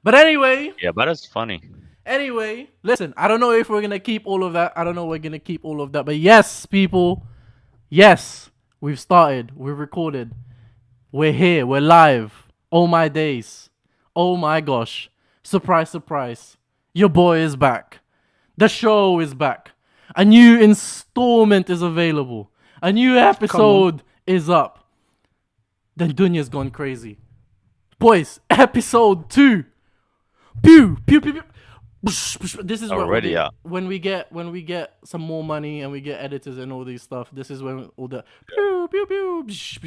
But anyway, Yeah, but it's funny. listen. I don't know if we're gonna keep all of that. I don't know if we're gonna keep all of that. But yes, people. Yes, we've started. We've recorded. We're here. We're live. Oh my days. Oh my gosh. Surprise, surprise. Your boy is back. The show is back. A new installment is available. A new Come on. episode is up. Then Dunya'S gone crazy. Boys, episode 2. Pew, pew, pew, pew. This is what we Already, do yeah. when we get some more money and we get editors and all these stuff. This is when all the pew pew pew. This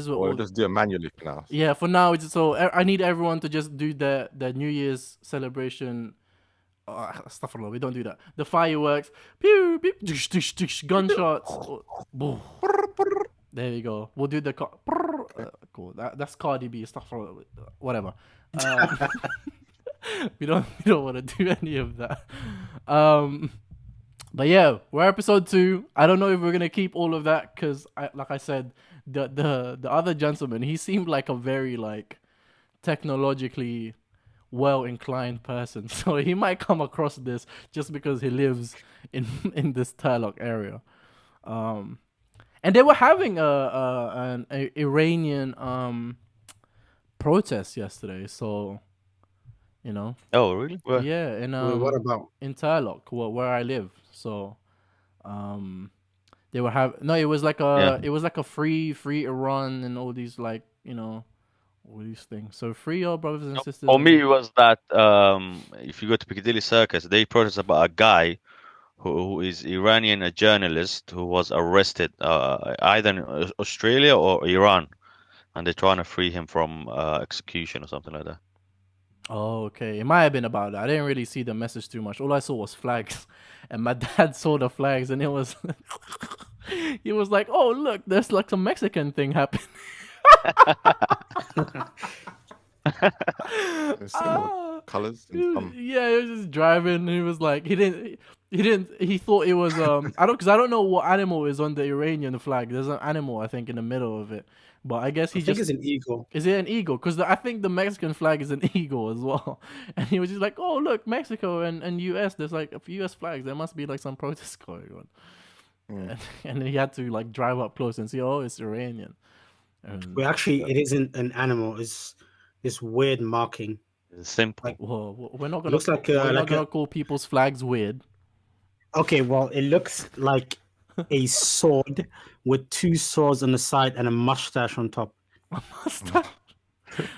is what Or all, just do it manually for now. yeah. For now, so I need everyone to just do the New Year's celebration. Stuff alone. We don't do that. The fireworks, pew pew, gunshots. Boom. There you go. We'll do the cool. That's Cardi B stuff. Whatever. We don't want to do any of that. But yeah, we're episode 2. I don't know if we're gonna keep all of that because, like I said, the other gentleman, he seemed like a very like technologically well inclined person, so he might come across this just because he lives in this Turlock area. And they were having an Iranian protest yesterday, so you know. Oh, really? Well, Yeah, What about? in Turlock, where I live. So, they were have no. It was like yeah. a free Iran and all these like all these things. So free your brothers and sisters. For me, it was that if you go to Piccadilly Circus, they protest about a guy who is Iranian, a journalist who was arrested either in Australia or Iran, and they're trying to free him from execution or something like that. Oh, okay. It might have been about that. I didn't really see the message too much. All I saw was flags, and my dad saw the flags, and it was he was like, "Oh, look, there's like some Mexican thing happening." Colors and Yeah, he was just driving. He was like, he thought it was I don't know what animal is on the Iranian flag. There's an animal I think in the middle of it, but I guess he I think just it's an eagle. is it an eagle? Because I think the Mexican flag is an eagle as well. And he was just like, oh look, Mexico and US. There's like a few US flags. There must be like some protest going on. And he had to like drive up close and see, oh, it's Iranian. Well, actually, it isn't an animal. It's this weird marking. It's simple. Whoa, we're not It gonna looks like we're not like gonna a. call people's flags weird. Okay, well, it looks like a sword with 2 swords on the side and a mustache on top.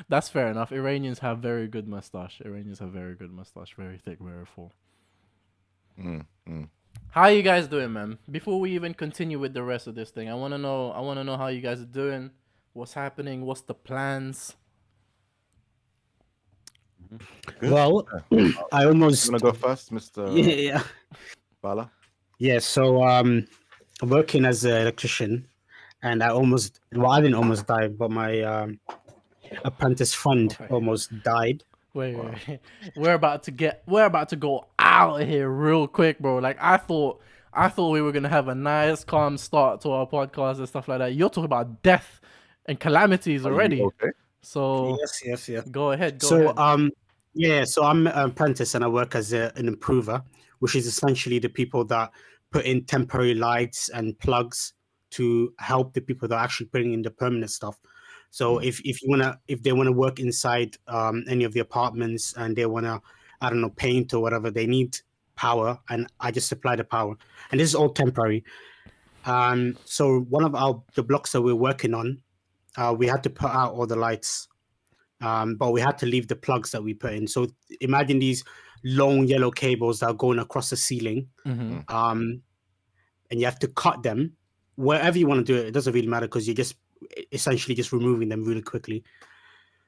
That's fair enough. Iranians have very good mustache. Iranians have very good mustache, very thick, very full. How you guys doing, man? Before we even continue with the rest of this thing, I wanna know how you guys are doing. What's happening? What's the plans? Well, I almost. You wanna go first, Mr. Yeah. Bala? Yeah, so I'm working as an electrician, and I didn't almost die, but my apprentice friend almost died. Wait. We're about to go out of here real quick, bro. Like I thought we were gonna have a nice, calm start to our podcast and stuff like that. You're talking about death and calamities already. Okay. So Yes. go ahead. So yeah, so I'm an apprentice and I work as an improver, which is essentially the people that put in temporary lights and plugs to help the people that are actually putting in the permanent stuff. So if they wanna work inside any of the apartments and they wanna, I don't know, paint or whatever, they need power and I just supply the power. And this is all temporary. So one of the blocks that we're working on, we had to put out all the lights. But we had to leave the plugs that we put in. So imagine these long yellow cables that are going across the ceiling, and you have to cut them wherever you want to do it. It doesn't really matter because you're just essentially just removing them really quickly.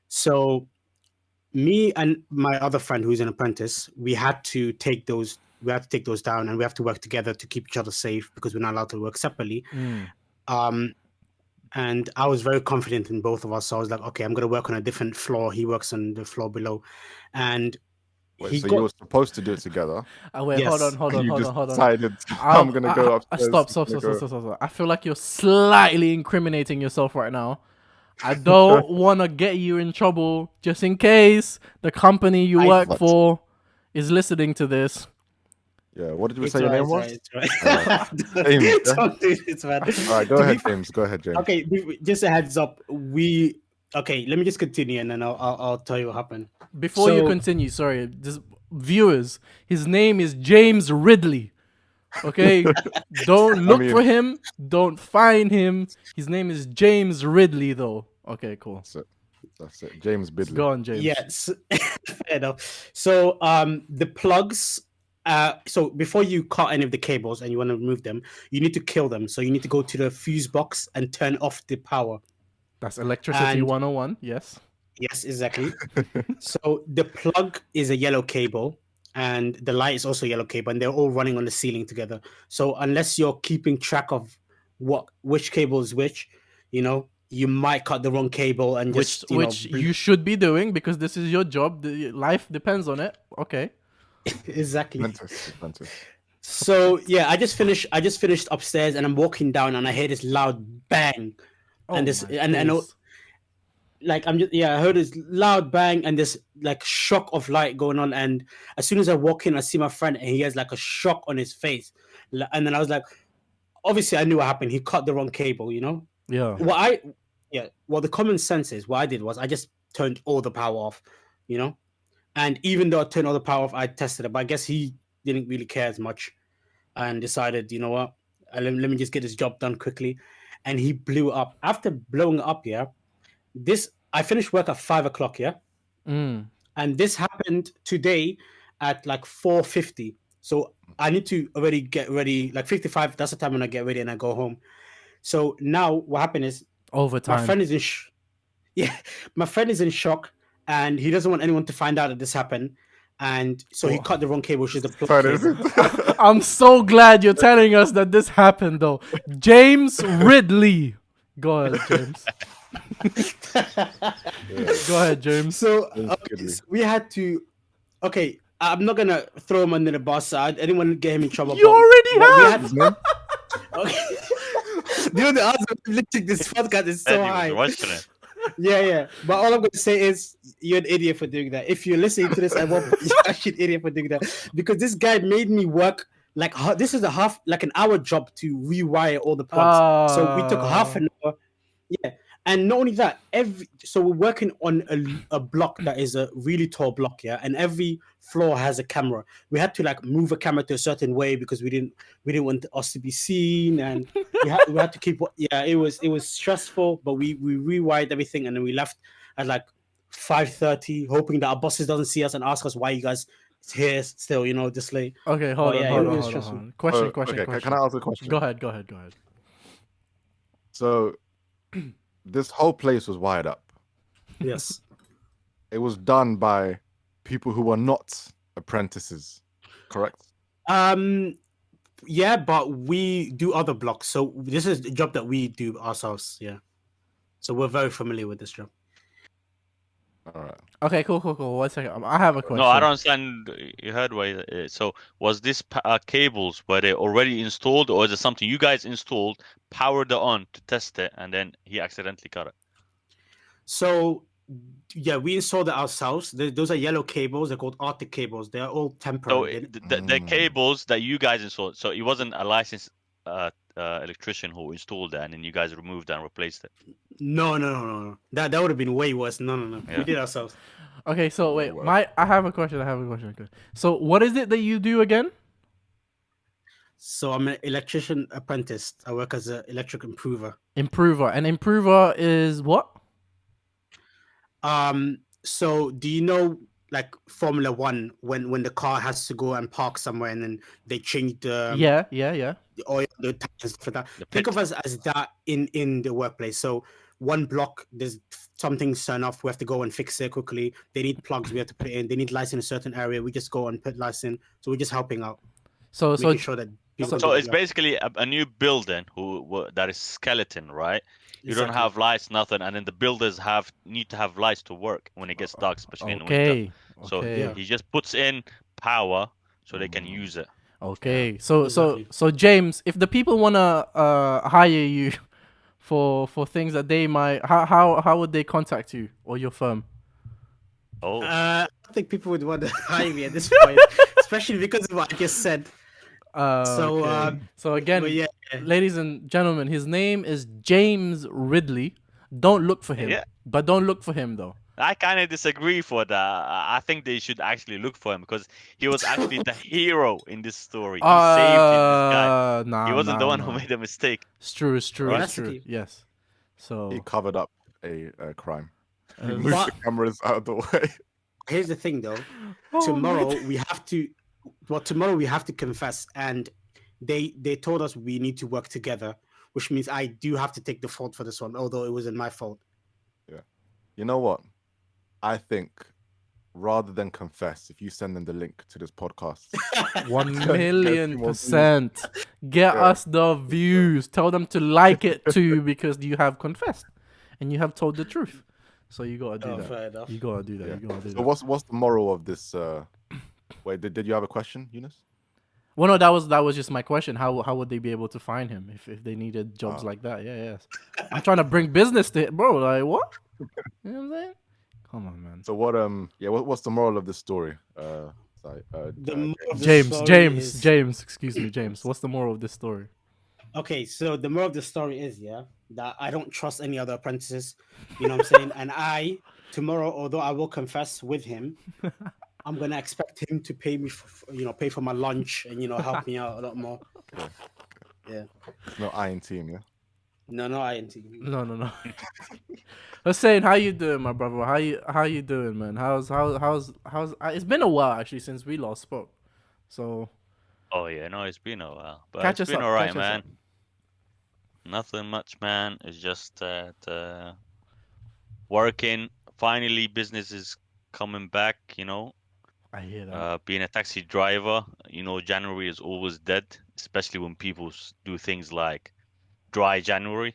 So me and my other friend who's an apprentice, we had to take those down, and we have to work together to keep each other safe because we're not allowed to work separately. And I was very confident in both of us. So I was like, okay, I'm going to work on a different floor. He works on the floor below. And Wait, so you were supposed to do it together? Wait, Yes. hold on. Decided, I'm going to go upstairs. Stop. I feel like you're slightly incriminating yourself right now. I don't want to get you in trouble just in case the company you work But- for is listening to this. Yeah, what did we It's say your right, name was? it's right. James, yeah? Don't do this, man. All right, go To be ahead, fair- James. Go ahead, James. Okay, just a heads up. Okay, let me just continue and then I'll tell you what happened. Before you So- continue, sorry, just viewers, his name is James Ridley. Okay, don't look mean- for him. Don't find him. His name is James Ridley, though. Okay, cool. That's it. James Bidley. Go on, James. Yes, fair enough. So the plugs. So before you cut any of the cables and you want to remove them, you need to kill them. So you need to go to the fuse box and turn off the power. That's electricity And- 101. Yes. Yes, exactly. So the plug is a yellow cable and the light is also a yellow cable and they're all running on the ceiling together. So unless you're keeping track of which cable is which, you might cut the wrong cable and just Which you should be doing because this is your job. Life depends on it. Okay. exactly. Apprentice. So yeah, I just finished upstairs and I'm walking down and I hear this loud bang. And this my and days. like I heard this loud bang and this like shock of light going on, and as soon as I walk in I see my friend and he has like a shock on his face, and then I was like, obviously I knew what happened. He cut the wrong cable, Yeah. Well, the common sense is what I did was I just turned all the power off, and even though I turned all the power off, I tested it, but I guess he didn't really care as much and decided, you know what, let me just get this job done quickly, and he blew it up. After blowing it up, I finished work at 5 o'clock, Mm. and this happened today at like 4:50. So I need to already get ready, like 55. That's the time when I get ready and I go home. So now what happened is Overtime. my friend is my friend is in shock, and he doesn't want anyone to find out that this happened. And so he cut the wrong cable, which is the plug cable. I'm so glad you're telling us that this happened, though. James Ridley. Go ahead, James. Go ahead, James. So Ridley. we had to. Okay, I'm not gonna throw him under the bus. I didn't want to get him in trouble. You but already what we have. had- His name? Okay. Dude, the odds of lifting this podcast is so Eddie high. was watching it. Yeah. But all I'm gonna say is you're an idiot for doing that. If you're listening to this, I won't. You're actually an idiot for doing that because this guy made me work like this is an hour job to rewire all the plugs. So we took half an hour. Yeah, and not only that, so we're working on a block that is a really tall block, and every floor has a camera. We had to like move a camera to a certain way because we didn't want us to be seen, and we had to keep. Yeah, it was stressful, but we rewired everything, and then we left at like 5:30, hoping that our bosses doesn't see us and ask us why you guys here still, this late. Okay, hold yeah, on, it was hold on. stressful. Question. Okay, can I ask a question? Go ahead. So, this whole place was wired up. Yes. It was done by people who were not apprentices, correct? Yeah, but we do other blocks, so this is a job that we do ourselves. Yeah, so we're very familiar with this job. All right. Okay, cool. 1 second. I have a question. No, I don't understand. You heard why. So was this cables, were they already installed, or is it something you guys installed, powered it on to test it, and then he accidentally cut it? So yeah, we installed it ourselves. Those are yellow cables. They're called Arctic cables. They're all So temporary. the cables that you guys installed, so it wasn't a licensed electrician who installed that, and then you guys removed that and replaced it. No. That would have been way worse. No. Yeah. We did ourselves. Okay, so wait, Well. I have a question. Okay. So what is it that you do again? So I'm an electrician apprentice. I work as an electric improver. Improver. And improver is what? So do you know like Formula One when the car has to go and park somewhere and then they change the Yeah. the oil, the tires for that. The Think pit. of us as that in the workplace. So one block, there's something turned off. We have to go and fix it quickly. They need plugs. We have to put it in. They need lights in a certain area. We just go and put lights in. So we're just helping out, So making sure that. people So do it's it. basically a new building that is skeleton, right? You don't Exactly. have lights, nothing, and then the builders need to have lights to work when it gets dark, especially in the winter. okay. So Okay. Yeah. he just puts in power so they can use it. Okay. So Exactly. so James, if the people wanna hire you for things that they might. How would they contact you or your firm? Oh, I think people would want to hire me at this point, especially because of what I just said. So, Okay. So again, but yeah, ladies and gentlemen, his name is James Ridley. Don't look for him. Yeah. But don't look for him though. I kind of disagree for that. I think they should actually look for him because he was actually the hero in this story. He saved this guy. Nah, He wasn't the one who nah. made a mistake. It's true. It's true. Yeah, It's that's the true. key. Yes. So He covered up a crime. He Uh, moved but- the cameras out of the way. here's the thing though. Oh, Tomorrow man. we have to. Well, tomorrow we have to confess, and they told us we need to work together, which means I do have to take the fault for this one, although it wasn't my fault. You know what? I think rather than confess, if you send them the link to this podcast, 1 Get million some more views. percent. Get Yeah. us the views. Tell them to like it too because you have confessed and you have told the truth. So you gotta do Oh, that. fair enough. You gotta do that. Yeah. You gotta do so that. what's the moral of this? Wait, did you have a question, Eunice? Well, no, that was just my question. How would they be able to find him if they needed jobs Oh. like that? Yeah, yes. I'm trying to bring business to it, bro. Like what? You know what I'm saying? Come on, man. So what's the moral of this story? The moral of the James, story James, is- James. Excuse me, James. What's the moral of this story? Okay, so the moral of the story is, that I don't trust any other apprentices. You know what I'm saying? And tomorrow, although I will confess with him, I'm gonna expect him to pay me, pay for my lunch and help me out a lot more. Yeah. No iron team, yeah. No, I ain't. No. Hussein, how you doing, my brother? How you doing, man? How's it's been a while actually since we last spoke. So Oh yeah, no, it's been a while, but Catch it's us been up, alright, catch us man. up. Nothing much, man. It's just that working. Finally, business is coming back. I hear that. Being a taxi driver, January is always dead, especially when people do things like dry January.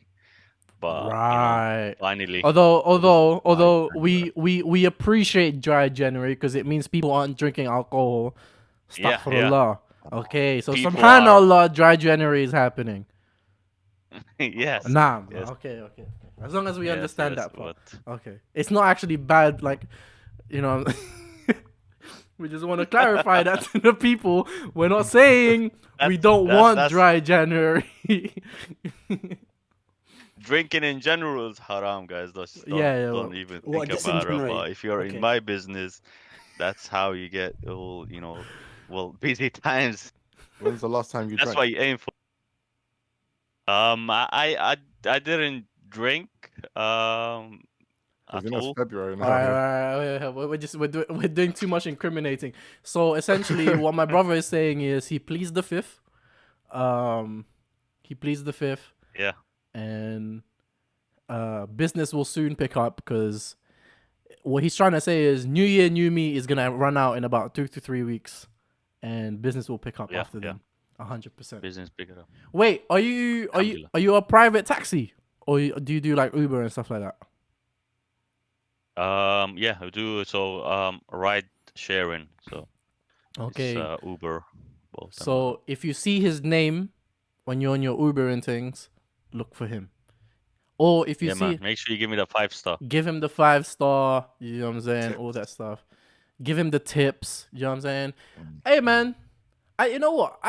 But Right. finally, Although we appreciate dry January because it means people aren't drinking alcohol. Yeah, Astaghfirullah. Okay, so People subhanallah, dry January is happening. yes. Nah, Yes. okay. As long as we yes, understand yes, that part. but- Okay. It's not actually bad, like, we just want to clarify that to the people. We're not saying we don't want that's- dry January. Drinking in general is haram, guys. Don't even What, think just in about it. January? But if you're Okay. in my business, that's how you get all, busy times. When's the last time you That's drank? why you aim for. I didn't drink Because at it's all. February now. All right. We're doing too much incriminating. So essentially, what my brother is saying is he pleads the fifth. He pleads the fifth, Yeah. and business will soon pick up because what he's trying to say is New Year, New Me is gonna run out in about 2 to 3 weeks, and business will pick up Yeah, after yeah. then. 100%. Business pick it up. Wait, are you a private taxi, or do you do like Uber and stuff like that? Yeah, I do. So ride sharing. So Okay. it's Uber. Both them. So if you see his name when you're on your Uber and things, look for him. Or if you yeah, see, man. Make sure you give me the 5-star. give him the 5-star. You know what I'm saying? All Tips. that stuff. Give him the tips. You know what I'm saying? Hey man, you know what?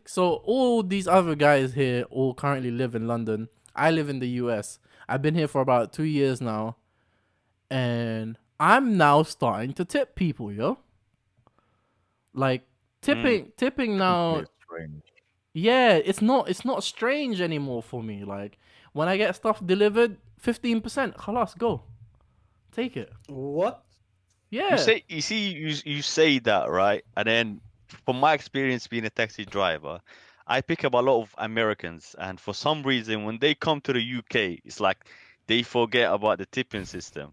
So all these other guys here all currently live in London. I live in the US. I've been here for about 2 years now, and I'm now starting to tip people, yo. Like tipping now. It's strange. Yeah, it's not strange anymore for me. Like when I get stuff delivered, 15%, khalas, go. Take it. What? Yeah. You say that, right? And then from my experience being a taxi driver, I pick up a lot of Americans, and for some reason when they come to the UK, it's like they forget about the tipping system.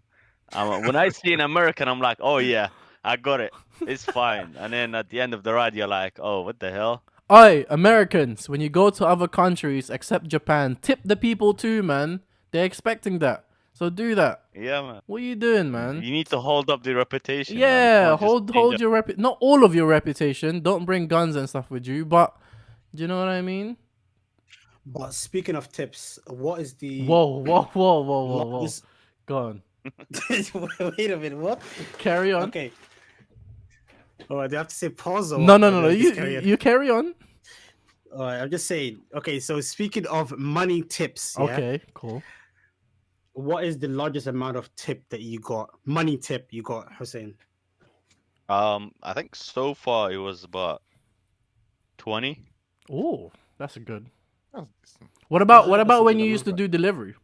When I see an American, I'm like, oh yeah, I got it. It's fine. And then at the end of the ride, you're like, oh, what the hell? Oi, Americans, when you go to other countries except Japan, tip the people too, man. They're expecting that. So do that. Yeah, man. What are you doing, man? You need to hold up the reputation. man. You Yeah, can't just hold change your not all of your reputation. Don't bring guns and stuff with you, but do you know what I mean? But speaking of tips, what is the Whoa, whoa, whoa, whoa, whoa, whoa. largest? Go on. Wait a minute. What? Carry on. Okay. All right. Do I have to say pause or No, what? no, Or no, do no. I You, just carry on? you carry on. All right. I'm just saying. Okay. So speaking of money tips, yeah. Okay, cool. What is the largest amount of tip that you got? Money tip you got, Hussein? I think so far it was about 20. Oh, that's a good. That's decent. What about That's a when good you amount. used to do delivery?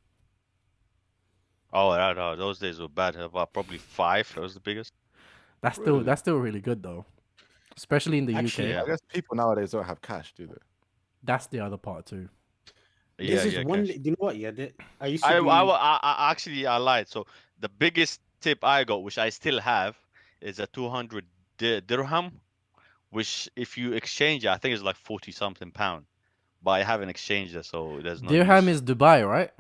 Oh, those days were bad. About probably 5. That was the biggest. Really? That's still really good though, especially in the Actually, UK. Yeah. I guess people nowadays don't have cash, do they? That's the other part too. this is Yeah, one. cash. Do you know what? Yeah. I used I, to I, do. I actually I lied. So the biggest tip I got, which I still have, is a 200 dirham, which if you exchange it, I think it's like 40 something pound. But I haven't exchanged it, so there's no Dirham use. is Dubai, right?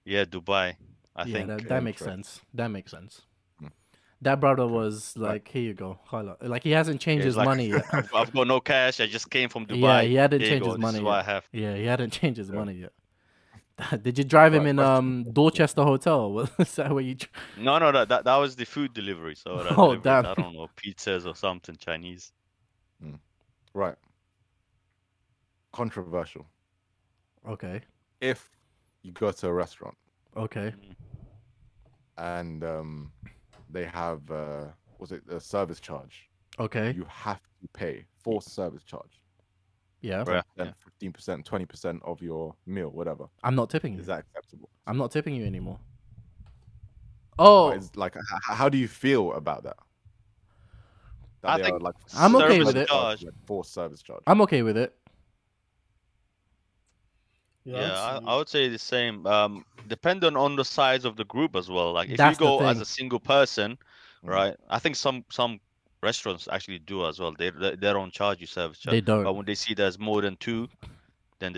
Yeah, Dubai, I Yeah, think. that makes Interesting. sense. That makes sense. Hmm. That brother Okay. was Right. like, here you go. Hala. Like he hasn't changed Yeah, it's his like money yet. I've got no cash. I just came from Yeah, Dubai. he hadn't Here you changed go. his This money is what I yet. have. Yeah, he hadn't changed his Yeah. money yet. Did you drive him Right, in question. Dorchester Hotel? Was that where you? No, that was the food delivery. So I Oh delivered, damn. I don't know, pizzas or something Chinese. Right. Controversial. Okay. If you go to a restaurant Okay. and they have was it a service charge? Okay. You have to pay for service charge. Yeah. Yeah, 10%, 15%, 20% of your meal, whatever. I'm not tipping you. Is that acceptable? I'm not tipping you anymore. But Oh, it's like, how do you feel about that? That I they are think like I'm okay service with it. charge. like forced service charge. I'm okay with it. Yeah, I would say the same. Depending on the size of the group as well. Like if you That's the go as thing. a single person, Mm. right? I think some restaurants actually do as well. They don't charge you service charge, They don't. but when they see there's more than 2, then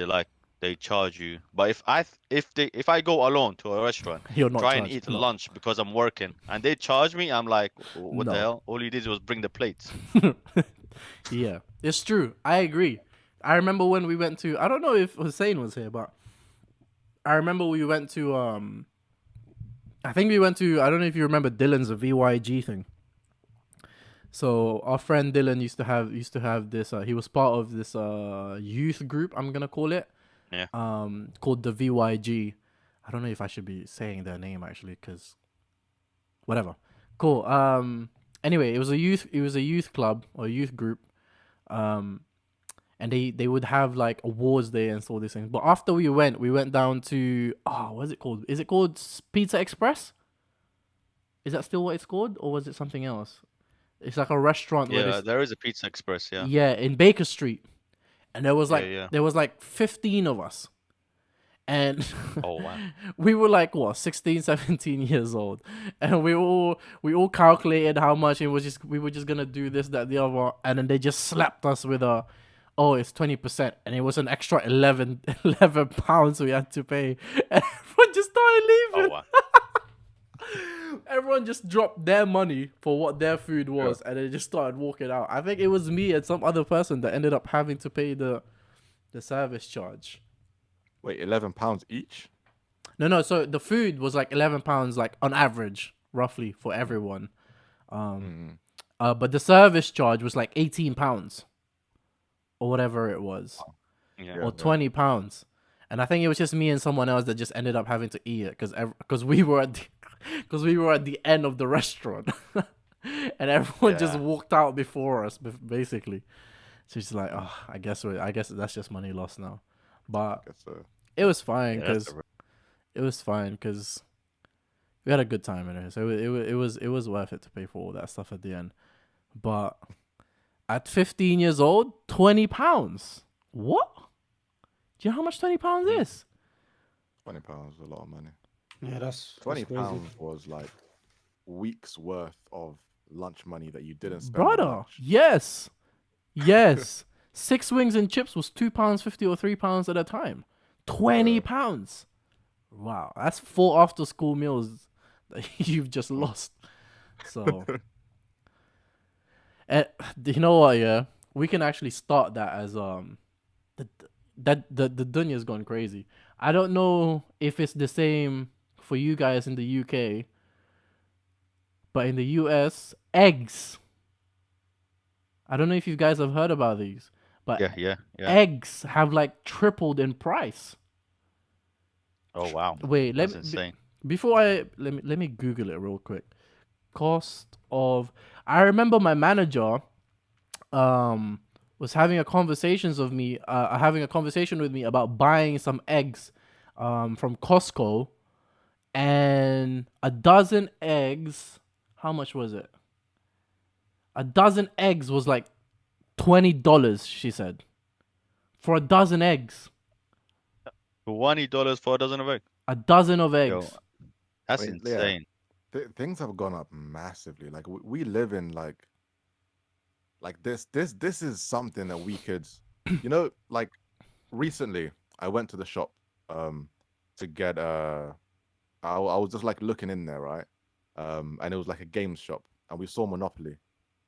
they charge you. But if I go alone to a restaurant, You're not try and charged. eat No. lunch because I'm working, and they charge me, I'm like, what the No. hell? All you did was bring the plates. Yeah, it's true. I agree. I remember when we went to. I don't know if Hussein was here, but I remember we went to. I think we went to. I don't know if you remember Dylan's VYG thing. So our friend Dylan used to have this. He was part of this youth group. I'm gonna call it. Yeah. Called the VYG. I don't know if I should be saying their name actually, because whatever. Cool. Anyway, it was a youth club or youth group. And they would have like awards there and all these things. But after we went down to what is it called? Is it called Pizza Express? Is that still what it's called, or was it something else? It's like a restaurant where Yeah, there is a Pizza Express. Yeah. in Baker Street, and there was Yeah. 15 of us, and Oh wow. we were like what 16, 17 years old, and we all calculated how much it was. Just we were just gonna do this, that, the other, and then they just slapped us with a. Oh, it's 20%, and it was an extra 11 pounds we had to pay. And everyone just started leaving. Oh wow. Everyone just dropped their money for what their food was, and they just started walking out. I think it was me and some other person that ended up having to pay the service charge. Wait, £11 each? No. So the food was like £11, like on average, roughly for everyone. But the service charge was like £18 or whatever it was, Yeah. or £20. And I think it was just me and someone else that just ended up having to eat it because we were at the end of the restaurant, and everyone just Yeah. walked out before us, basically. So it's like, oh, I guess that's just money lost now. But Guess so. it was fine Yeah, that's because we had a good time in it. So it was worth it to pay for all that stuff at the end. But at 15 years old, £20. What? Do you know how much £20 is? £20 is a lot of money. Yeah, that's £20 crazy. was like weeks worth of lunch money that you didn't spend. on Brother, lunch. yes. 6 wings and chips was £2.50 or £3 at a time. £20. Wow, that's 4 after school meals that you've just lost. So, you know what? Yeah, we can actually start that as that the Dunya'S gone crazy. I don't know if it's the same for you guys in the UK, but in the US, eggs. I don't know if you guys have heard about these, but Yeah. eggs have like tripled in price. Oh wow, Wait, that's insane. before I let me Google it real quick. Cost of I remember my manager was having having a conversation with me about buying some eggs from Costco, and a dozen eggs, how much was it? A dozen eggs was like $20, she said. For a dozen eggs. $20 for a dozen of eggs. A dozen of Yo, eggs. that's Wait, yeah. insane. Things have gone up massively. Like we live in like this is something that we could, like recently I went to the shop to get I was just like looking in there, right? And it was like a games shop, and we saw Monopoly,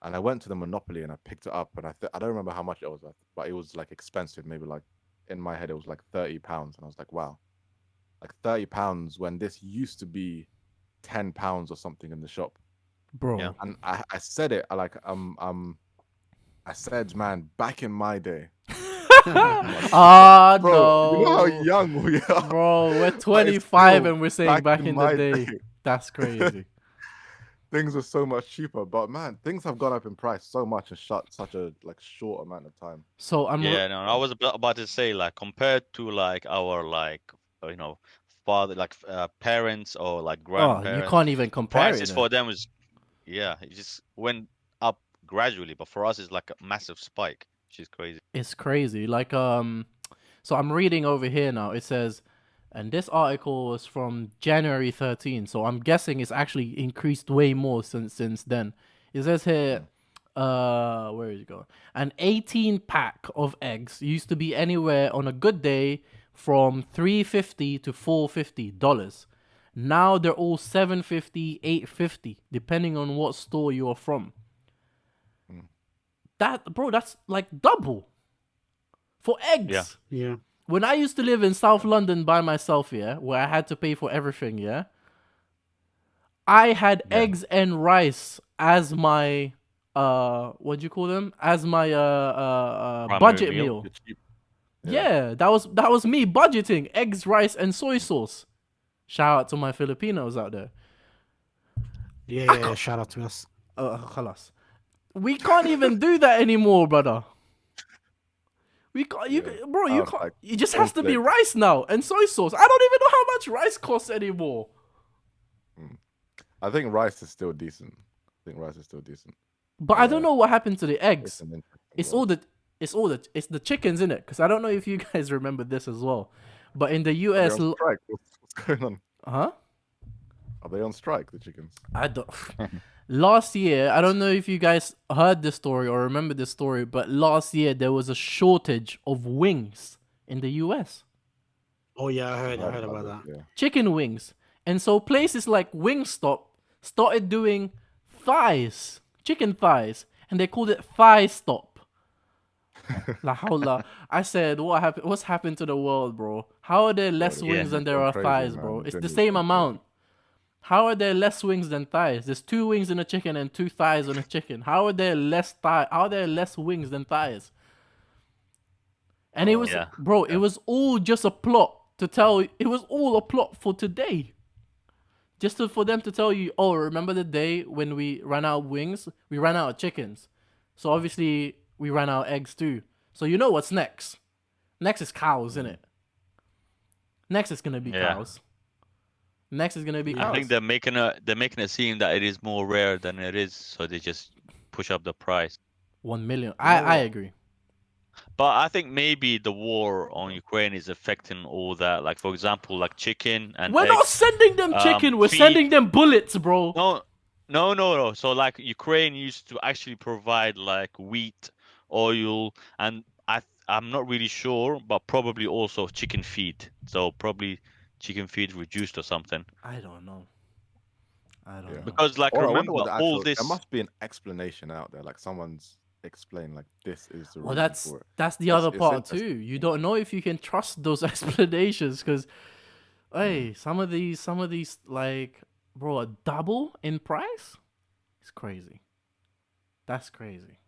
and I went to the Monopoly and I picked it up, and I don't remember how much it was, but it was like expensive, maybe like in my head it was like £30, and I was like, wow, like £30 when this used to be £10 or something in the shop. Bro. Yeah. And I said it I said, man, back in my day. Ah, Bro, no. you know how young we are. Bro, we're But it's 25 still and we're saying back in the my day. That's crazy. Things were so much cheaper, but man, things have gone up in price so much in such a like short amount of time. So I'm Yeah, no, I was about to say, like, compared to like our like you know father, like parents or like oh, you grandparents, can't even compare prices it. for them was, yeah, it just went up gradually, but for us it's like a massive spike, which is crazy. It's crazy. Like so I'm reading over here now. It says, and this article was from January 13, so I'm guessing it's actually increased way more since then. It says here, where is it going? An 18 pack of eggs used to be anywhere on a good day from $350 to $450. Now they're all $750, $850, depending on what store you are from. That's like double for eggs. Yeah. When I used to live in South London by myself, yeah, where I had to pay for everything, yeah, I had eggs and rice as my what do you call them? As my Primary budget meal. meal. It's cheap. Yeah, that was me budgeting eggs, rice, and soy sauce. Shout out to my Filipinos out there. Yeah, shout out to us. Khalas. We can't even do that anymore, brother. We can't, bro. You can't. Like It just has to be cornflakes. rice now and soy sauce. I don't even know how much rice costs anymore. I think rice is still decent. But I don't know what happened to the It's eggs. an interesting It's one. it's the chickens in it. Because I don't know if you guys remember this as well. But in the Are they US, on strike? What's going on? huh? Are they on strike, the chickens? I don't. Last year, I don't know if you guys heard this story or remember this story, but last year there was a shortage of wings in the US. Oh yeah, I heard about that. Yeah. Chicken wings. And so places like Wingstop started doing thighs, chicken thighs, and they called it Thigh Stop. La hawla. I said, what's happened to the world, bro? How are there less yeah. wings than there Gone are crazy, thighs, man. bro? It's the Genuinely same gone amount. How are there less wings than thighs? There's 2 wings in a chicken and 2 thighs on a chicken. How are there less wings than thighs? And it was, Yeah. bro, it was all just a plot to tell. It was all a plot for today. Just for them to tell you, oh, remember the day when we ran out of wings? We ran out of chickens. So obviously we ran out of eggs too. So you know what's next? Next is cows, isn't it? Next is gonna be Yeah. cows. Next is gonna be I cows. think they're making it seem that it is more rare than it is, so they just push up the price. 1 million. know I what? agree. But I think maybe the war on Ukraine is affecting all that. Like, for example, like chicken and We're not eggs. sending them chicken. We're feed- sending them bullets, bro. No. So like Ukraine used to actually provide like wheat, oil, and I'm not really sure, but probably also chicken feed. So probably chicken feed reduced or something. I don't know. I don't Yeah. know. Because like Or I wonder remember what the all actual. this. There must be an explanation out there. Like someone's explain like this is the Well, reason for it. that's the It's other part too. interesting. You don't know if you can trust those explanations because, hey, some of these, like, bro, a double in price. It's crazy. That's crazy.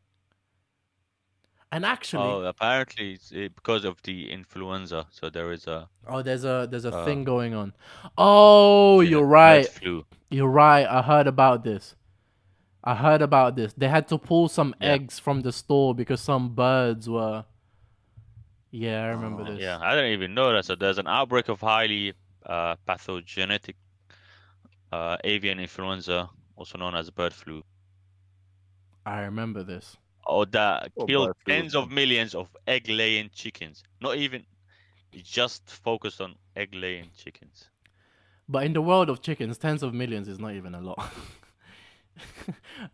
And actually, Oh, apparently it's because of the influenza. So there is a oh, there's a uh, thing going on. Oh, you're bird right. flu. You're right. I heard about this. They had to pull some Yeah, eggs from the store because some birds were. Yeah, I remember Oh, this. yeah. I didn't even know that. So there's an outbreak of highly pathogenic avian influenza, also known as bird flu, I remember this. or that well, killed bird flu was tens of millions of egg-laying chickens. Not even, it's just focused on egg-laying chickens. But in the world of chickens, tens of millions is not even a lot.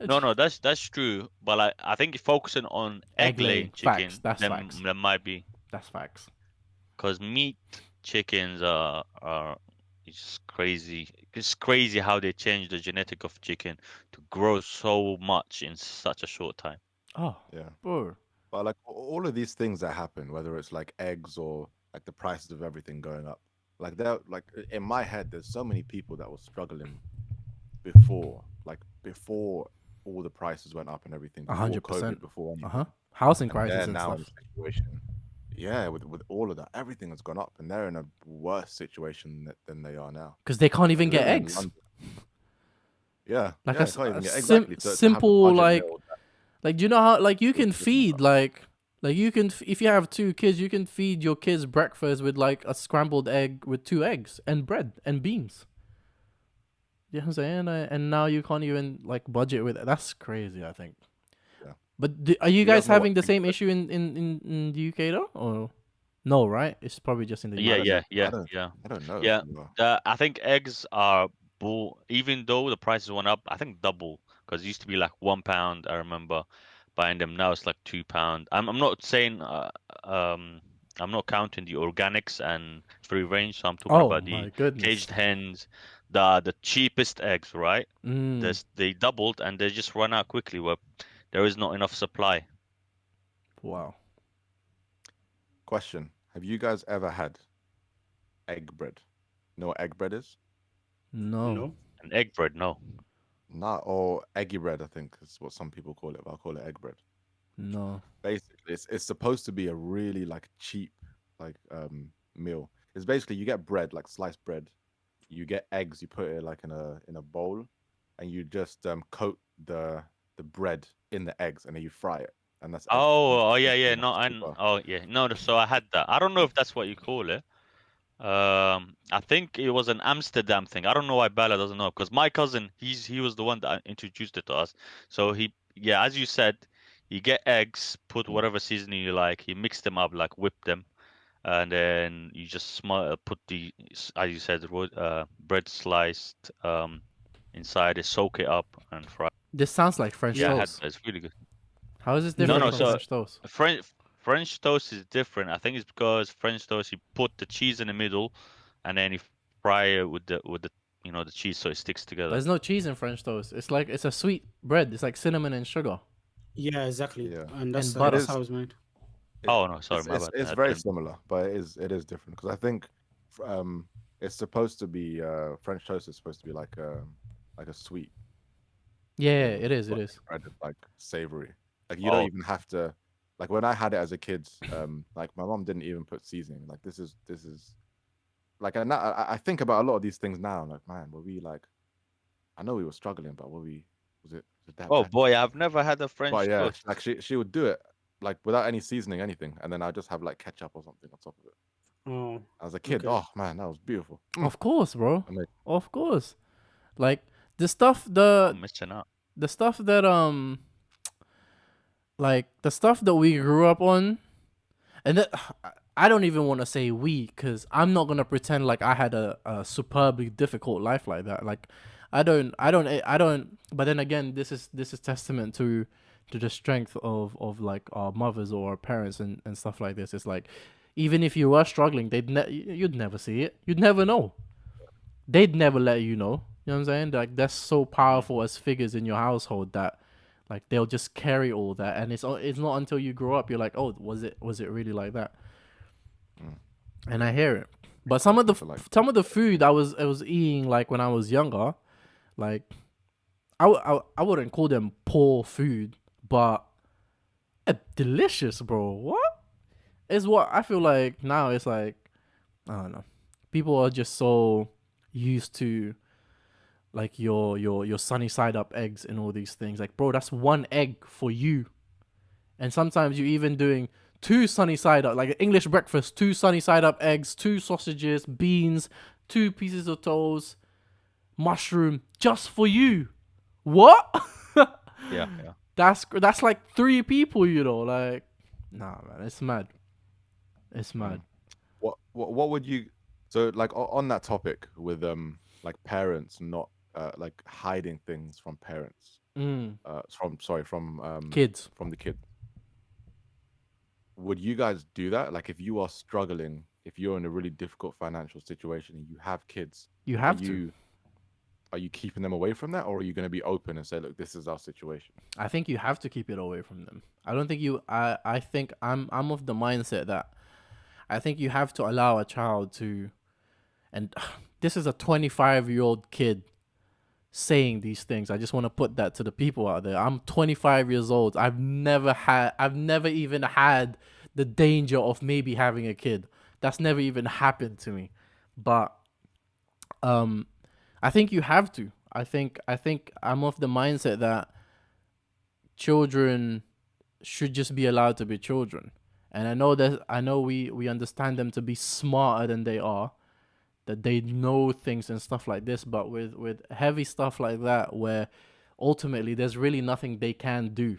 No, no, that's true. But like, I think focusing on Egg laying. egg-laying Facts. chicken, That's then facts. there might be, That's facts. because meat chickens are it's just crazy. It's crazy how they change the genetic of chicken to grow so much in such a short time. Oh, yeah. bro. But like all of these things that happen, whether it's like eggs or like the prices of everything going up, like they're like in my head, there's so many people that were struggling before all the prices went up and everything, before 100%. COVID, before anything, Housing and they're crisis and now in stuff. a situation. Yeah, with all of that, everything has gone up, and they're in a worse situation than they are now. Because they can't even Like get living in eggs. London. Yeah, Like yeah, a, they can't even get sim- exactly to have the simple, budget like, meal. do you know how, like, you It's can just not- feed, like you can, if you have two kids, you can feed your kids breakfast with, like, a scrambled egg with 2 eggs and bread and beans. You know what I'm saying? And now you can't even, like, budget with it. That's crazy, I think. Yeah. But are you Do you guys guys know what having the egg same bread issue in the UK though? Or no, right? It's probably just in the Yeah, US. yeah, I yeah, don't yeah, I don't know if yeah. you are. I think eggs are bull. Even though the prices went up, I think double because it used to be like £1. I remember buying them. Now it's like £2. I'm not saying um I'm not counting the organics and free range. So I'm talking Oh about the my goodness. caged hens, the cheapest eggs, right? Mm, They doubled and they just run out quickly where there is not enough supply. wow. Question: have you guys ever had egg bread? Know what egg bread is? No. No. And egg bread, no. Not or eggy bread, I think is what some people call it. But I'll call it egg bread. No. Basically, it's supposed to be a really like cheap like meal. It's basically you get bread, like sliced bread. You get eggs. You put it like in a bowl, and you just coat the bread in the eggs, and then you fry it, and that's egg bread. And it's Oh, yeah, supposed to be yeah. much No, and cheaper. oh, yeah. No, so I had that. I don't know if that's what you call it. I think it was an Amsterdam thing. I don't know why Bella doesn't know because my cousin, he was the one that introduced it to us. So yeah, as you said, you get eggs, put Mm. whatever seasoning you like, you mix them up, like whip them, and then you just put as you said, bread sliced inside it, soak it up and fry. This sounds like French Yeah, I Yeah. had toast. that. It's really good. How is this No, different no. Yeah. from So French toast? French toast is different. I think it's because French toast you put the cheese in the middle, and then you fry it with the the cheese so it sticks together. There's no cheese in French toast. It's a sweet bread. It's like cinnamon and sugar Yeah, exactly. Yeah, And and it that's butter. how is. it's made. It, Oh no, sorry, my bad. it's I very didn't. similar, but it is different because I think it's supposed to be French toast is supposed to be like a sweet Yeah, thing, it is. It but is. bread is like savory. Like you don't Oh, even have to like when I had it as a kid, like my mom didn't even put seasoning. Like this is like and I think about a lot of these things now. I'm like, man, were we like I know we were struggling, but was it that oh bad? boy, I've never had a But French yeah, toast. like she would do it like without any seasoning, anything, and then I just have like ketchup or something on top of it. Oh, As a kid, okay. oh man, that was beautiful. Of course, bro. Amazing. Of course. Like the stuff I'm missing out. the stuff that like the stuff that we grew up on, and that I don't even want to say we, because I'm not gonna pretend like I had a superbly difficult life like that. Like I don't. But then again, this is testament to the strength of like our mothers or our parents and stuff like this. It's like even if you were struggling, you'd never see it. You'd never know. They'd never let you know. You know what I'm saying? Like that's so Mhm. powerful as figures in your household that Like they'll just carry all that, and it's not until you grow up you're like, oh, was it really like that? And I hear it. But some of the food I was eating like when I was younger, like I wouldn't call them poor food, but delicious, bro. What is what I feel like now? It's like I don't know. People are just so used to like your sunny side up eggs and all these things. Like, bro, that's one egg for you. And sometimes you're even doing 2 sunny side up, like an English breakfast, 2 sunny side up eggs, 2 sausages, beans, 2 pieces of toast, mushroom, just for you. What? Yeah. That's like 3 people, you know. Like, nah, man, it's mad. It's mad. What would you? So like on that topic with like parents not like hiding things from parents. From Kids. from the kid. Would you guys do that? Like if you are struggling, if you're in a really difficult financial situation and you have kids, You have to. Are you keeping them away from that, or are you going to be open and say, look, this is our situation? I think you have to keep it away from them. I don't think you. I think I'm of the mindset that I think you have to allow a child to, and this is a 25-year-old kid saying these things. I just want to put that to the people out there. I'm 25 years old. I've never even had the danger of maybe having a kid. That's never even happened to me. But I think you have to. I think I'm of the mindset that children should just be allowed to be children. And I know we understand them to be smarter than they are, that they know things and stuff like this, but with heavy stuff like that, where ultimately there's really nothing they can do.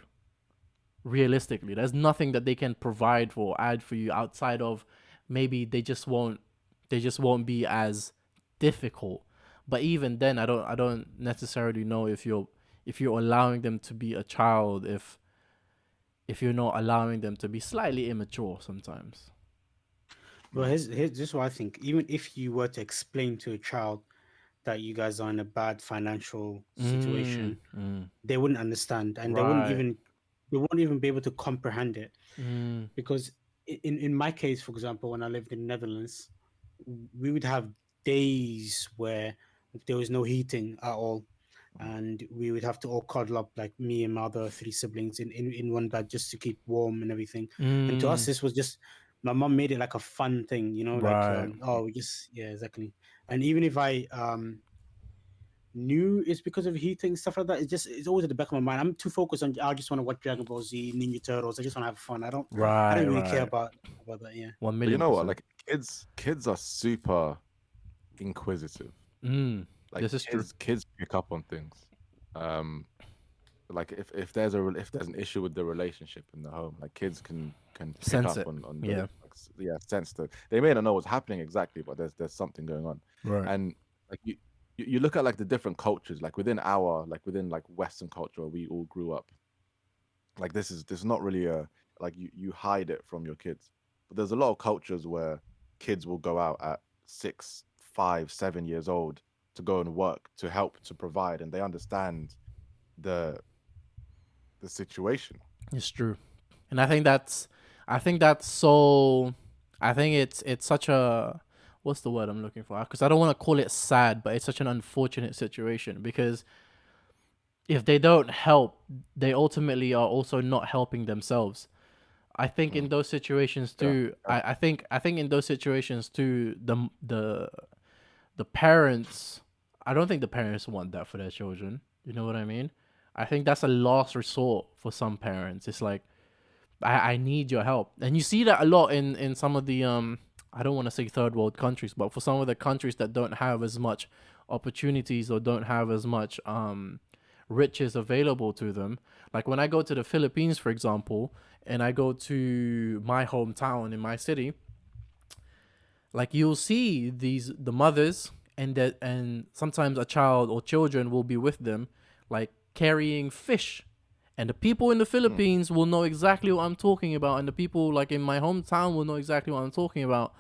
Realistically, there's nothing that they can provide for, add for you outside of maybe they just won't be as difficult. But even then, I don't necessarily know if you're allowing them to be a child, if you're not allowing them to be slightly immature sometimes. Well, here's just what I think. Even if you were to explain to a child that you guys are in a bad financial situation, they wouldn't understand, and Right. they won't even be able to comprehend it. Mm. Because in my case, for example, when I lived in the Netherlands, we would have days where there was no heating at all, and we would have to all cuddle up, like me and my other 3 siblings in one bed just to keep warm and everything. And to us, Mm. this was just, my mom made it like a fun thing, you know, like Right. oh, just, yeah, exactly. And even if I knew it's because of heating, stuff like that, it's always at the back of my mind. I'm too focused on, I just want to watch Dragon Ball Z, Ninja Turtles. I just want to have fun. I Right. don't really care Right. about that. Yeah. 1 But you million know what? percent. Like kids are super inquisitive. Like This is true. kids pick up on things. Like if there's an issue with the relationship in the home, like kids can pick Sense up it. on those, Yeah. like, sense that they may not know what's happening exactly, but there's something going on. Right. And like you look at like the different cultures, like within Western culture where we all grew up, like this is not really a, like you hide it from your kids. But there's a lot of cultures where kids will go out at 6, 5, 7 years old to go and work, to help, to provide, and they understand the situation. It's true. And I think that's so I think it's such a, what's the word I'm looking for? Because I don't want to call it sad, but it's such an unfortunate situation, because if they don't help, they ultimately are also not helping themselves. I think in those situations Yeah, too, I think in those situations too, the parents, I don't think the parents want that for their children. You know what I mean? I think that's a last resort for some parents. It's like, I need your help. And you see that a lot in some of the I don't want to say third world countries, but for some of the countries that don't have as much opportunities or don't have as much riches available to them. Like when I go to the Philippines, for example, and I go to my hometown in my city, like you'll see the mothers and sometimes a child or children will be with them, like carrying fish. And the people in the Philippines will know exactly what I'm talking about, and the people like in my hometown will know exactly what I'm talking about.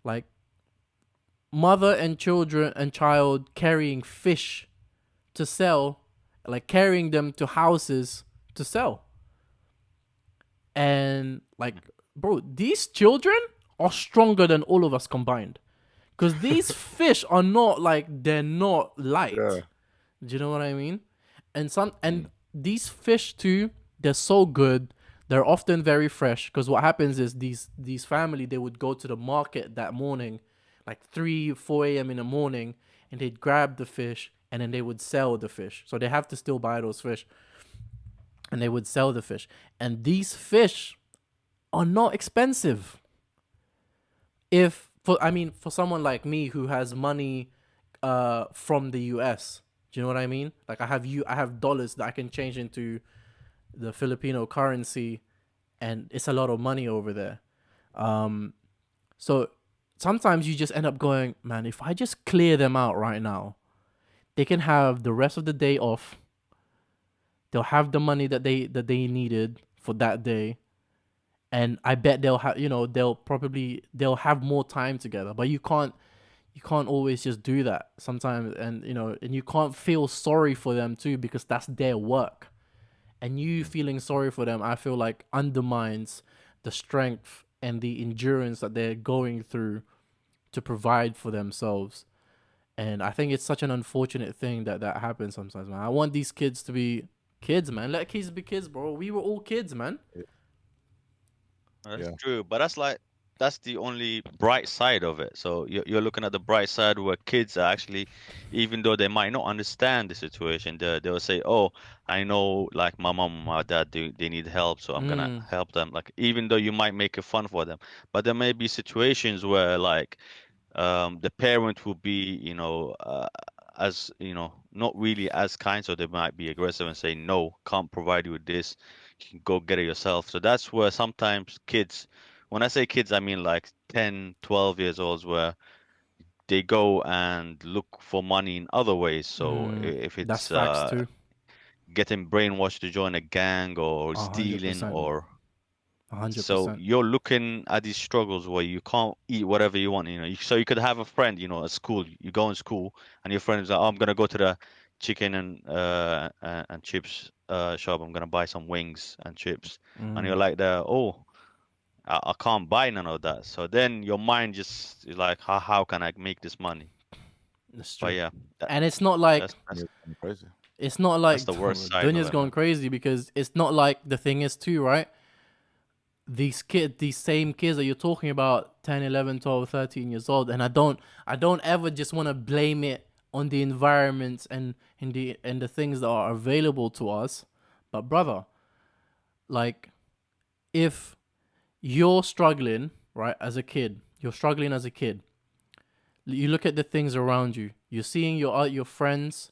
Like mother and children and child carrying fish to sell, like carrying them to houses to sell. And like, bro, these children are stronger than all of us combined. Because these fish are not like, they're not light. Yeah. Do you know what I mean? And Mm. these fish too, they're so good. They're often very fresh. Because what happens is these family, they would go to the market that morning, like 3-4 a.m. in the morning, and they'd grab the fish and then they would sell the fish. So they have to still buy those fish, and they would sell the fish. And these fish are not expensive. If for I mean for someone like me who has money from the US, do you know what I mean? Like I have dollars that I can change into the Filipino currency, and it's a lot of money over there. So sometimes you just end up going, man, if I just clear them out right now, they can have the rest of the day off. They'll have the money that they needed for that day, and I bet they'll have, they'll have more time together. But you can't always just do that sometimes, and and you can't feel sorry for them too, because that's their work. And you feeling sorry for them, I feel like, undermines the strength and the endurance that they're going through to provide for themselves. And I think it's such an unfortunate thing that happens sometimes, man. I want these kids to be kids, man. Let kids be kids, bro. We were all kids, man. That's Yeah. true, but that's the only bright side of it. So you're looking at the bright side where kids are actually, even though they might not understand the situation, they'll say, "Oh, I know, like my mom, my dad, they need help, so I'm gonna Mm, help them." Like even though you might make it fun for them, but there may be situations where like the parent will be, as not really as kind, so they might be aggressive and say, "No, can't provide you with this. You can go get it yourself." So that's where sometimes kids, when I say kids, I mean like 10, 12 years olds, where they go and look for money in other ways. So if that's it's facts too. getting brainwashed to join a gang or A hundred stealing percent, or a hundred so percent. you're looking at these struggles where you can't eat whatever you want, so you could have a friend, at school. You go in school and your friend is like, "Oh, I'm gonna go to the chicken and chips shop. I'm gonna buy some wings and chips," and you're Mm, like, "Oh, I can't buy none of that." So then your mind just is like, "How can I make this money?" that's But true. yeah, And it's not like that's Yeah, that's kinda crazy. it's not that's like the worst side of Dunya's it, going man. crazy, because it's not like, the thing is too, right? These same kids that you're talking about, 10, 11, 12, 13 years old, and I don't ever just want to blame it on the environments and the things that are available to us. But brother, like, if you're struggling, right, as a kid, you look at the things around you, you're seeing your friends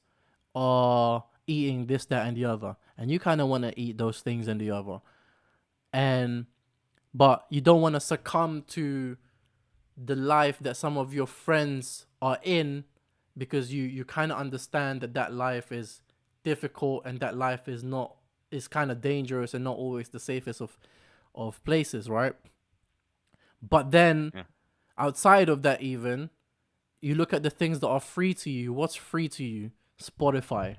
are eating this, that, and the other, and you kind of want to eat those things and the other, and but you don't want to succumb to the life that some of your friends are in, because you kind of understand that life is difficult, and that life is kind of dangerous and not always the safest of places, right? But then Yeah. outside of that, even, you look at the things that are free to you. What's free to you? Spotify.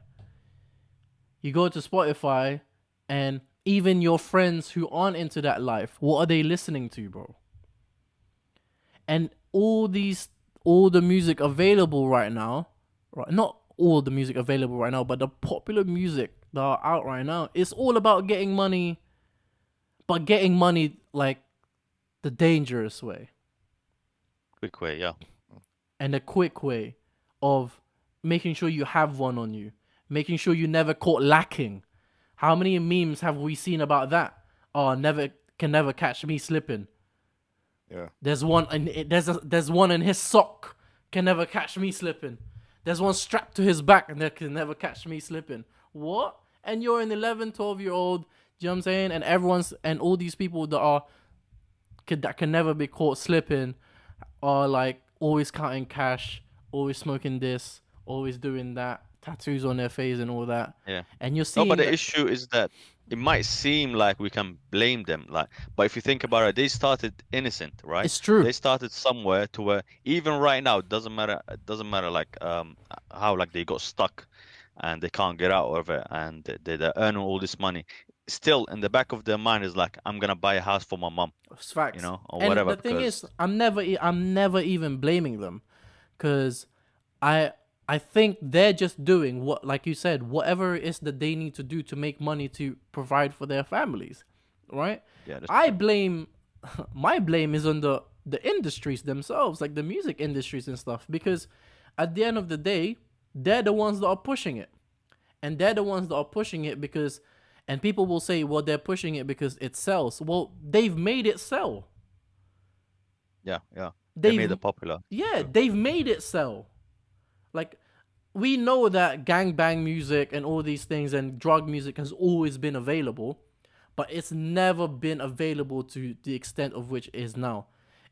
You go to Spotify, and even your friends who aren't into that life, what are they listening to, bro? And all the music available right now, right? Not all the music available right now, but the popular music that are out right now, it's all about getting money, but getting money like the dangerous way Quick way, yeah. and the quick way of making sure you have one on you, making sure you never caught lacking. How many memes have we seen about that? Oh, never catch me slipping. Yeah. There's one, and there's one in his sock. Can never catch me slipping. There's one strapped to his back, and they can never catch me slipping. What? And you're an 11, 12-year-old. Do you know what I'm saying? And all these people that can never be caught slipping are like always counting cash, always smoking this, always doing that, tattoos on their face and all that. Yeah. And you're No, but seeing the that issue is that it might seem like we can blame them, but if you think about it, they started innocent, right? it's true. They started somewhere to where even right now, it doesn't matter like how like they got stuck and they can't get out of it and they're earning all this money. still in the back of their mind is like, I'm gonna buy a house for my mom, It's facts. you know, or And whatever. the thing is, Because I'm never even blaming them, because I I think they're just doing what, like you said, whatever it is that they need to do to make money to provide for their families, right? yeah, that's I true. blame my blame is on the industries themselves, like the music industries and stuff, because at the end of the day, they're the ones that are pushing it. And they're the ones that are pushing it because, and people will say, well, they're pushing it because it sells. Well, they've made it sell. Yeah, yeah. They made They've it popular. Yeah, True. they've made it sell. Like, we know that gangbang music and all these things and drug music has always been available, but it's never been available to the extent of which it is now.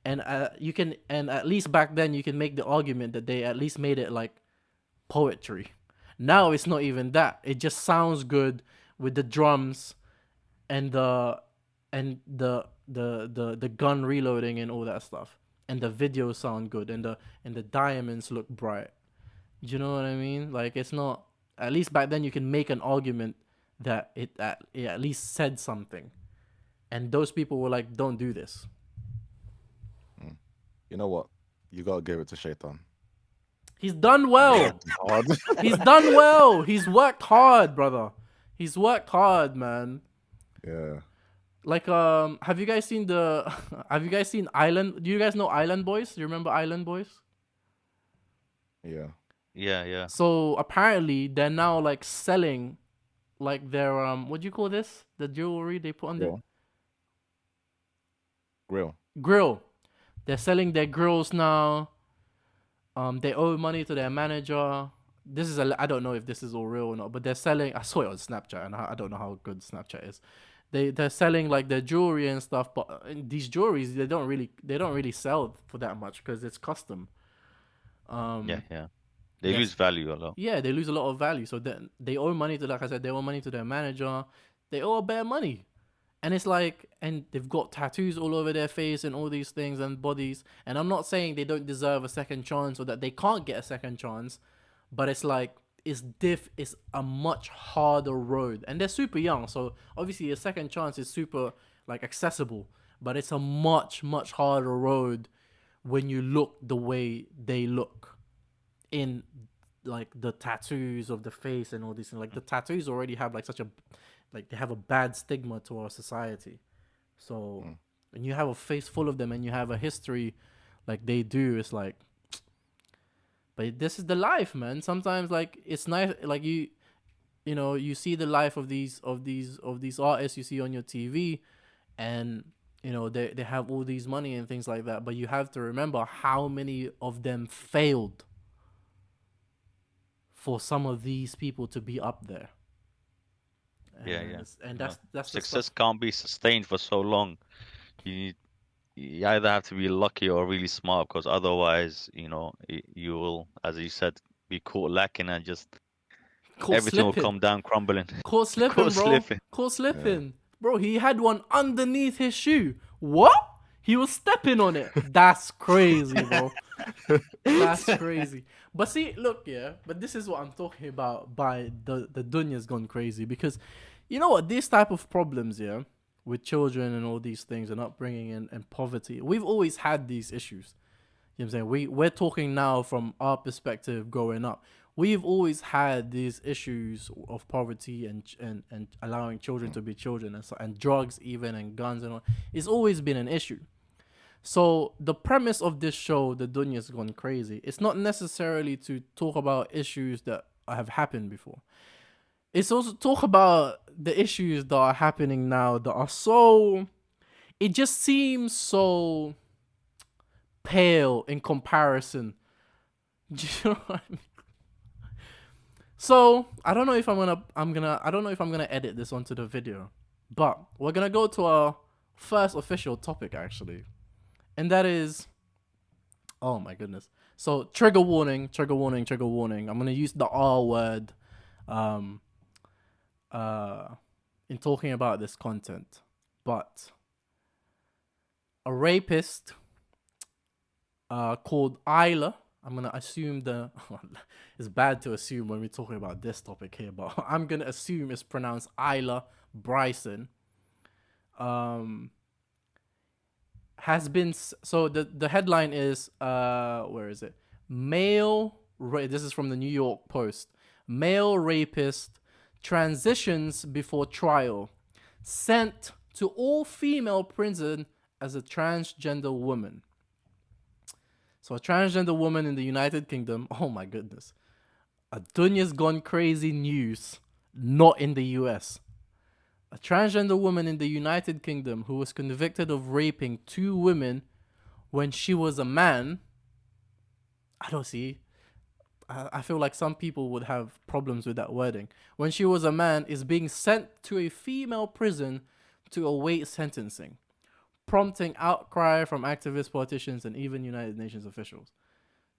And you can, and at least back then, you can make the argument that they at least made it like poetry. Now it's not even that. It just sounds good with the drums and the gun reloading and all that stuff. And the videos sound good, and the diamonds look bright. Do you know what I mean? Like, it's not, at least back then you can make an argument that it at least said something. And those people were like, don't do this. You know what? You gotta give it to Shaitan. He's done well. Hard. He's done well. He's worked hard, brother. He's worked hard, man. Yeah. Like, have you guys seen have you guys seen Island? Do you guys know Island Boys? Do you remember Island Boys? Yeah. Yeah, yeah. So apparently they're now like selling like their what do you call this? The jewelry they put on the Grill. Grill. grill. They're selling their grills now. They owe money to their manager. This is I don't know if this is all real or not, but they're selling. I saw it on Snapchat, and I don't know how good Snapchat is. They're selling like their jewelry and stuff, but these jewelries they don't really sell for that much because it's custom. Yeah, yeah. They Yes. lose value a lot. Yeah, they lose a lot of value. So then they owe money to, like I said, they owe money to their manager. They owe a bare money. And it's like, and they've got tattoos all over their face and all these things and bodies. And I'm not saying they don't deserve a second chance or that they can't get a second chance, but it's like, it's a much harder road. And they're super young. So obviously a second chance is super like accessible, but it's a much, much harder road when you look the way they look in like the tattoos of the face and all these things. Like the tattoos already have like such a they have a bad stigma to our society. So when you have a face full of them and you have a history like they do, it's like, but this is the life, man. Sometimes like it's nice, like you know, you see the life of these artists you see on your TV, and you know they have all these money and things like that, but you have to remember how many of them failed for some of these people to be up there. Yeah, yeah. And No. that's the Success stuff. can't be sustained for so long. You either have to be lucky or really smart, because otherwise, you know, you will, as you said, be caught lacking and just Caught everything will slipping. come down crumbling. Caught slipping, Caught bro. slipping. Caught slipping. Bro, he had one underneath his shoe. What? He was stepping on it. That's crazy, bro. That's crazy. But see, look, yeah, but this is what I'm talking about by the Dunya'S gone crazy, because you know what, these type of problems, yeah, with children and all these things and upbringing and poverty, we've always had these issues. You know what I'm saying? We're talking now from our perspective growing up. We've always had these issues of poverty and allowing children to be children and drugs even and guns and all. It's always been an issue. So the premise of this show, The Dunya'S Gone Crazy, it's not necessarily to talk about issues that have happened before. It's also talk about the issues that are happening now that are so, it just seems so pale in comparison. Do you know what I mean? So I don't know if I don't know if I'm gonna edit this onto the video, but we're gonna go to our first official topic actually. And that is, oh my goodness. So trigger warning, trigger warning, trigger warning. I'm gonna use the R word in talking about this content. But a rapist called Isla I'm gonna assume the. It's bad to assume when we're talking about this topic here, but I'm gonna assume it's pronounced Isla Bryson. Um, has been so the headline is where is it? This is from the New York Post. Male rapist transitions before trial, sent to all female prison as a transgender woman. So a transgender woman in the United Kingdom. Oh my goodness. A Dunya'S gone crazy news, not in the US. A transgender woman in the United Kingdom who was convicted of raping 2 women when she was a man. I don't see. I feel like some people would have problems with that wording. When she was a man, is being sent to a female prison to await sentencing, prompting outcry from activists, politicians, and even United Nations officials.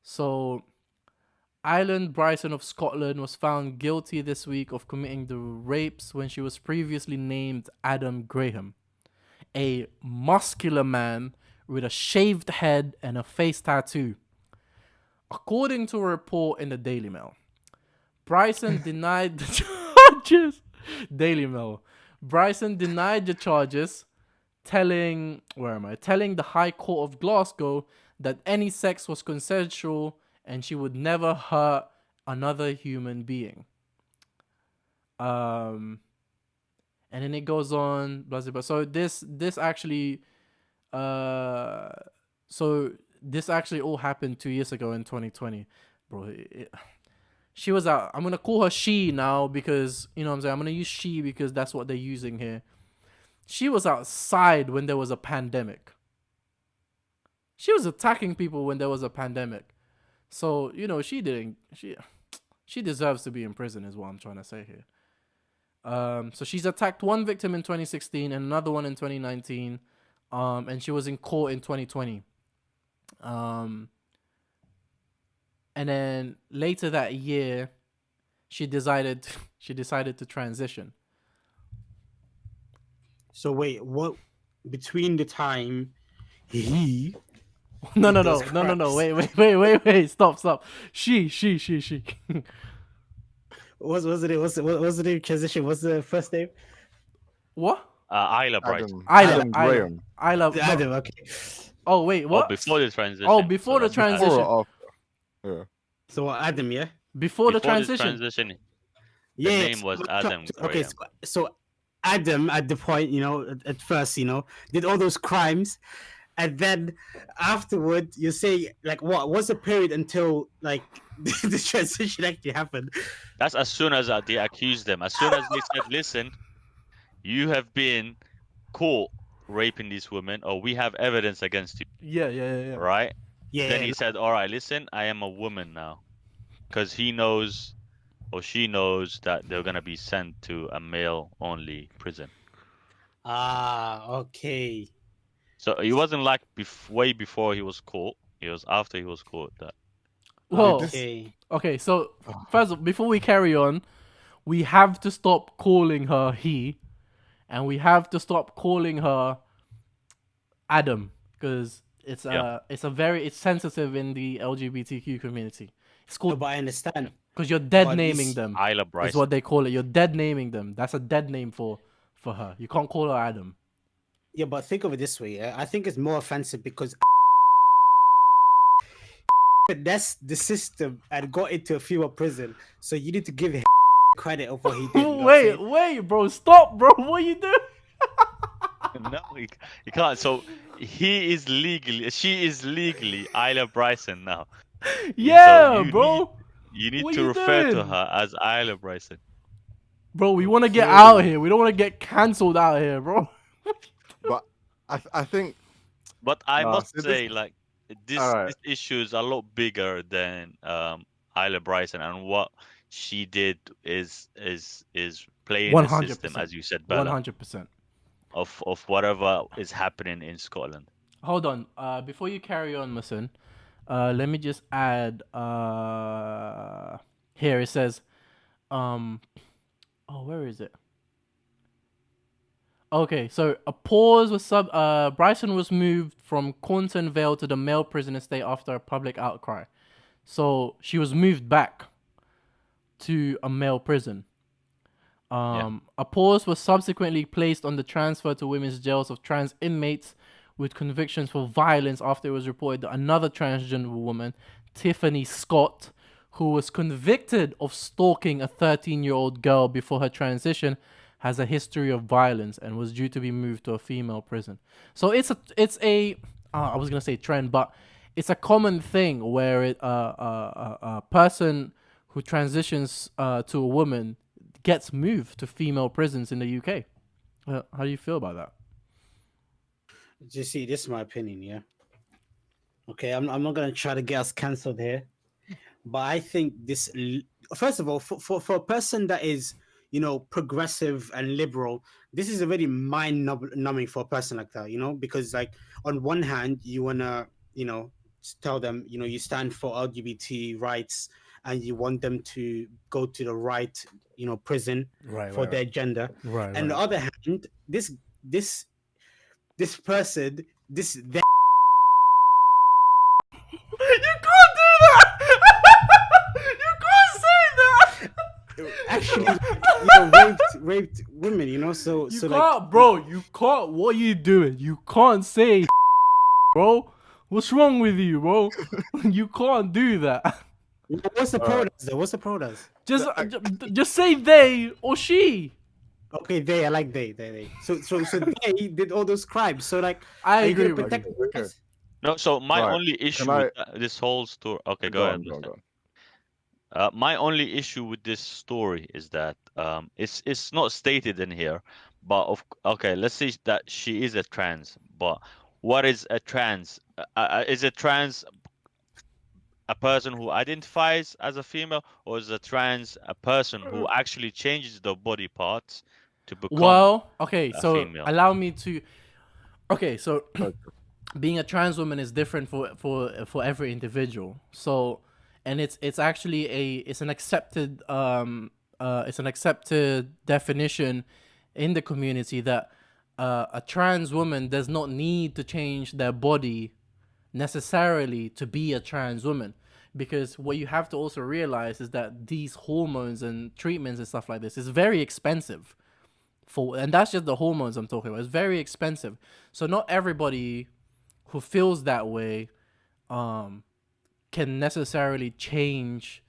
So, Isla Bryson of Scotland was found guilty this week of committing the rapes when she was previously named Adam Graham, a muscular man with a shaved head and a face tattoo. According to a report in the Daily Mail, Bryson denied the charges. Daily Mail. Bryson denied the charges, telling the High Court of Glasgow that any sex was consensual and she would never hurt another human being. And then it goes on, blah, blah, blah. So this actually all happened 2 years ago in 2020, bro. She was out. I'm gonna call her she now because you know what I'm saying. I'm gonna use she because that's what they're using here. She was outside when there was a pandemic. She was attacking people when there was a pandemic. So you know she deserves to be in prison is what I'm trying to say here. So she's attacked one victim in 2016 and another one in 2019. And she was in court in 2020. And then later that year, she decided to transition. So wait, what between the time he No. those Wait. Stop. She. what's the name transition? What's the first name? What? Isla Bryson. Adam Graham. Adam, okay. Oh wait, what? Oh, before the transition. Oh, before the that's Adam. transition. Before or after? Yeah. So Adam, yeah? Before the Before the transition. the name was Adam Okay, Graham. so Adam at the point, you know, at first, you know, did all those crimes, and then afterward, you say like, what's the period until like the transition actually happened? That's as soon as they accused them. As soon as they said, "Listen, you have been caught raping these women, or we have evidence against you." Yeah. Right? Yeah. Then he said, "All right, listen, I am a woman now," because he knows or she knows that they're gonna be sent to a male-only prison. Okay. So it wasn't like way before he was caught. It was after he was caught that. Well, Okay. okay. So first, before we carry on, we have to stop calling her he, and we have to stop calling her Adam because it's it's sensitive in the LGBTQ community. It's No, called but I understand. because you're dead but naming this- them. Isla Is Bryson. what they call it. You're dead naming them. That's a dead name for her. You can't call her Adam. Yeah, but think of it this way. Yeah? I think it's more offensive because that's the system and got into a female prison. So you need to give him credit of what he did. You know what I'm saying? Wait, bro, stop, bro. What you doing? No, he can't. So she is legally Isla Bryson now. Yeah, you bro. You need What to you refer to doing? her as Isla Bryson. Bro, we want to get Okay. out here. We don't want to get cancelled out here, bro. But I think But I Nah, must see, say, like, this Alright. issue is a lot bigger than Isla Bryson, and what she did is playing the system, 100%. as you said, Bella, 100%. of whatever is happening in Scotland. Hold on. Before you carry on, Mason, let me just add. Here it says, where is it? Okay, so a pause was Bryson was moved from Cornton Vale to the male prison estate after a public outcry. So she was moved back to a male prison. A pause was subsequently placed on the transfer to women's jails of trans inmates with convictions for violence after it was reported that another transgender woman, Tiffany Scott, who was convicted of stalking a 13-year-old girl before her transition, has a history of violence and was due to be moved to a female prison. So it's a I was gonna say trend, but it's a common thing where a person who transitions to a woman gets moved to female prisons in the UK. How do you feel about that? Just see, this is my opinion, yeah. Okay, I'm not gonna try to get us cancelled here, but I think this. First of all, for a person that is, progressive and liberal, this is already numbing for a person like that, because like on one hand you wanna, tell them, you stand for LGBT rights and you want them to go to the right, prison for their gender. Right, And the other hand, this this person, this You can't do that. You can't say that. actually, raped women, so You so can't, like, bro. You can't. What are you doing? You can't say, bro. What's wrong with you, bro? You can't do that. what's the protest though? What's the protest? Just say they or she. Okay, I like they. So they did all those crimes. So like, I are you agree gonna with protect you. them, Okay. guys? No, so my Right. only Can issue I with this whole story. Okay, go ahead. go on, Listen. go on. My only issue with this story is that it's not stated in here, but okay, let's say that she is a trans, but what is a trans? Is a trans a person who identifies as a female, or is a trans a person who actually changes the body parts to become Well, okay. a So female? allow me to. Okay, so Okay. being a trans woman is different for every individual. So, and it's actually it's an accepted definition in the community that a trans woman does not need to change their body necessarily to be a trans woman, because what you have to also realize is that these hormones and treatments and stuff like this is very expensive. And that's just the hormones I'm talking about. It's very expensive. So not everybody who feels that way can necessarily change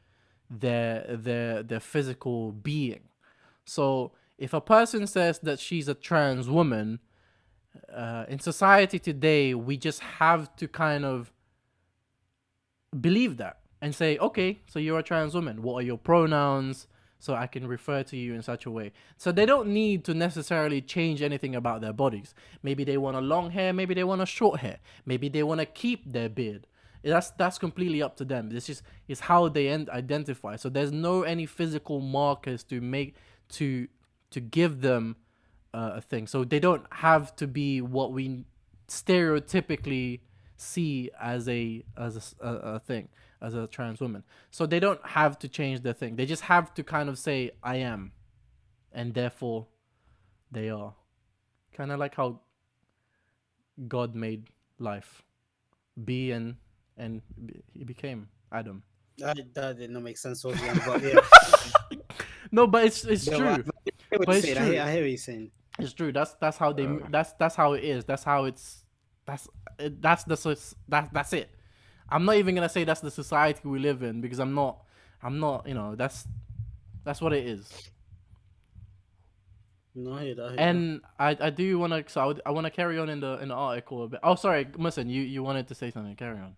their physical being. So if a person says that she's a trans woman, in society today, we just have to kind of believe that and say, okay, so you're a trans woman. What are your pronouns? So I can refer to you in such a way. So they don't need to necessarily change anything about their bodies. Maybe they want a long hair, maybe they want a short hair, maybe they want to keep their beard. That's completely up to them. This is how they identify. So there's no any physical markers to make to give them a thing. So they don't have to be what we stereotypically see as a thing, as a trans woman. So they don't have to change their thing. They just have to kind of say I am, and therefore they are. Kind of like how God made life be, and he became Adam. That did not make sense, Ozian, but yeah. No, but it's No, true. I hear what But you're it's saying. true. I hear what you're saying. It's true. That's how they. That's how it is. That's how it's. That's it. I'm not even gonna say that's the society we live in, because I'm not. You know. That's what it is. No, I hear that. And I do want to. So I want to carry on in the article a bit. Oh, sorry, listen. You wanted to say something. Carry on.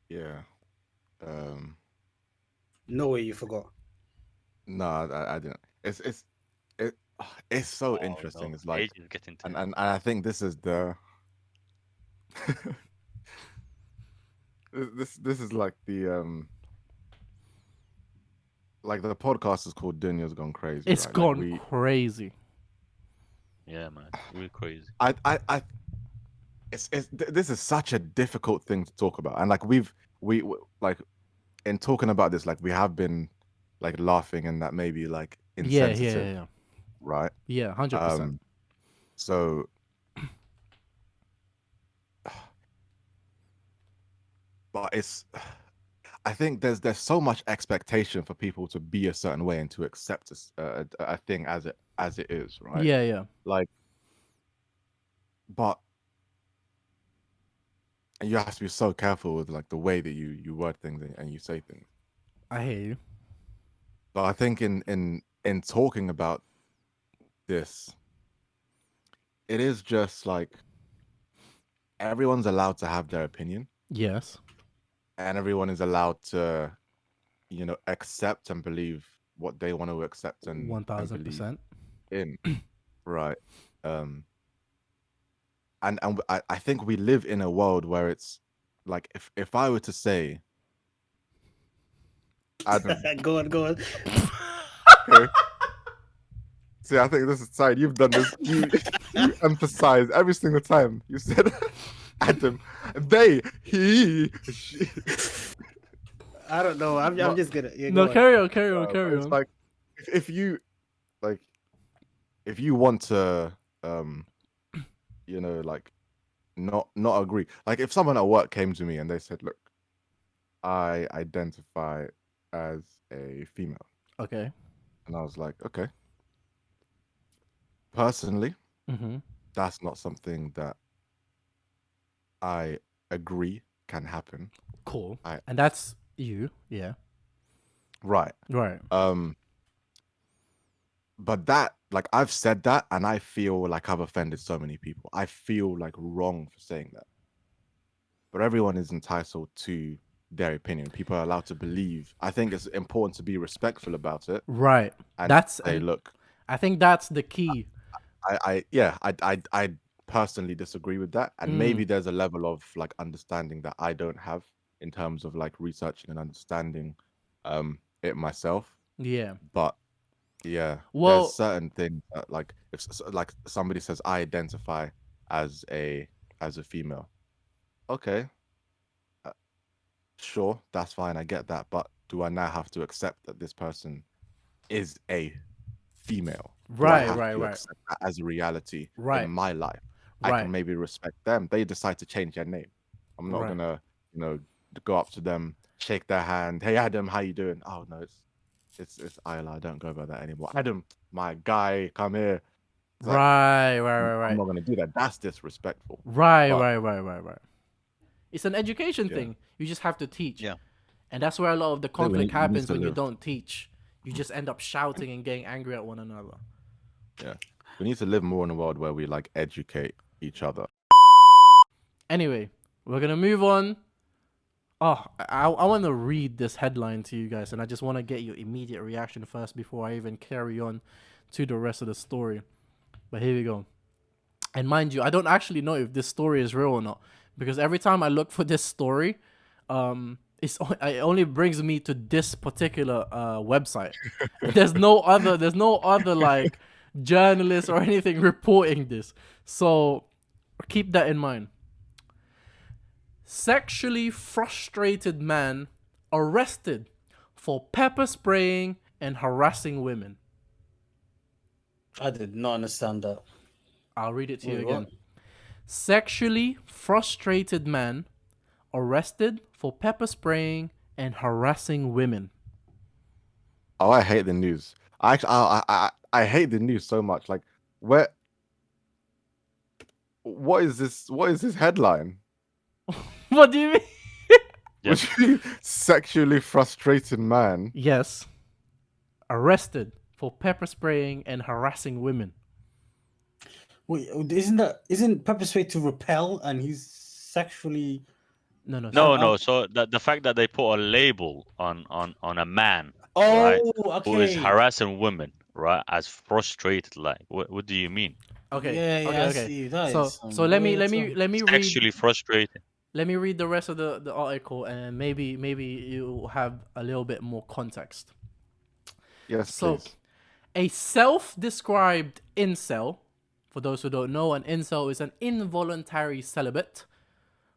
Yeah. No way, you forgot. No, I didn't. It's so interesting. No, It's like, age is getting to and I think this is the this is like the podcast is called Dunya'S Gone Crazy. It's right? gone crazy. Yeah, man, we're crazy. This is such a difficult thing to talk about, and like we like in talking about this, like we have been like laughing and that maybe like insensitive, Yeah. right? Yeah, 100%. So but it's I think there's so much expectation for people to be a certain way and to accept a thing as it is, right? Yeah, yeah. Like, but you have to be so careful with like the way that you word things and you say things. I hear you. But I think in talking about this, it is just like everyone's allowed to have their opinion, Yes. and everyone is allowed to, accept and believe what they want to accept and believe 1000%. in, right? Um, and I think we live in a world where it's like if I were to say, Adam, Go on, go on. okay. See, I think this is side. You've done this. You emphasize every single time you said Adam. They, he, she. I don't know. I'm But, just gonna. Yeah, No, go on. carry on, carry on, but carry it's on. like if you like if you want to like not agree. Like if someone at work came to me and they said, "Look, I identify as a female," Okay. and I was like, "Okay." Personally, Mm-hmm. that's not something that I agree can happen. Cool. I And that's you. Yeah. right. Right. But that like I've said that and I feel like I've offended so many people. I feel like wrong for saying that. But everyone is entitled to their opinion. People are allowed to believe. I think it's important to be respectful about it Right. and That's say, and look, I think that's the key. I personally disagree with that. And maybe Mm. there's a level of like understanding that I don't have in terms of like researching and understanding it myself. Yeah. But yeah, there's Well, certain things that like if like somebody says I identify as a female. Okay, uh, sure, that's fine. I get that. But do I now have to accept that this person is a female? Do I right, have right, to right. accept that as a reality in Right. my life? I can Right. maybe respect them. They decide to change their name. I'm not Right. gonna, go up to them, shake their hand. Hey, Adam, how you doing? Oh no, it's Isla. I don't go by that anymore. Adam, my guy, come here. It's like Right, right, right, I'm right. not gonna do that. That's disrespectful. Right, But right, right, right, right. It's an education yeah, thing. You just have to teach. Yeah. And that's where a lot of the I think conflict we need happens to when you live. don't teach. You just end up shouting and getting angry at one another. Yeah, we need to live more in a world where we like educate each other. Anyway, we're gonna move on. Oh, I want to read this headline to you guys, and I just want to get your immediate reaction first before I even carry on to the rest of the story. But here we go. And mind you, I don't actually know if this story is real or not, because every time I look for this story, it only brings me to this particular website. There's no other like journalist or anything reporting this. So keep that in mind. Sexually frustrated man arrested for pepper spraying and harassing women. I did not understand that. I'll read it to you Wait, again. what? Sexually frustrated man arrested for pepper spraying and harassing women. Oh, I hate the news. I hate the news so much. Like, what is this? What is this headline? What do you mean? Yeah. Which sexually frustrated man. Yes. Arrested for pepper spraying and harassing women. Wait, isn't pepper spray to repel, and he's sexually? No, no. No, So, no. So the fact that they put a label on a man, Oh, right, who is okay. harassing women, right, as frustrated. Like, what do you mean? okay. Yeah, yeah, Okay, I okay. see. That So is some so let me weird let stuff. me let me read Sexually frustrated. let me read the rest of the article, and maybe you have a little bit more context. Yes, So, please. a self-described incel, for those who don't know, an incel is an involuntary celibate.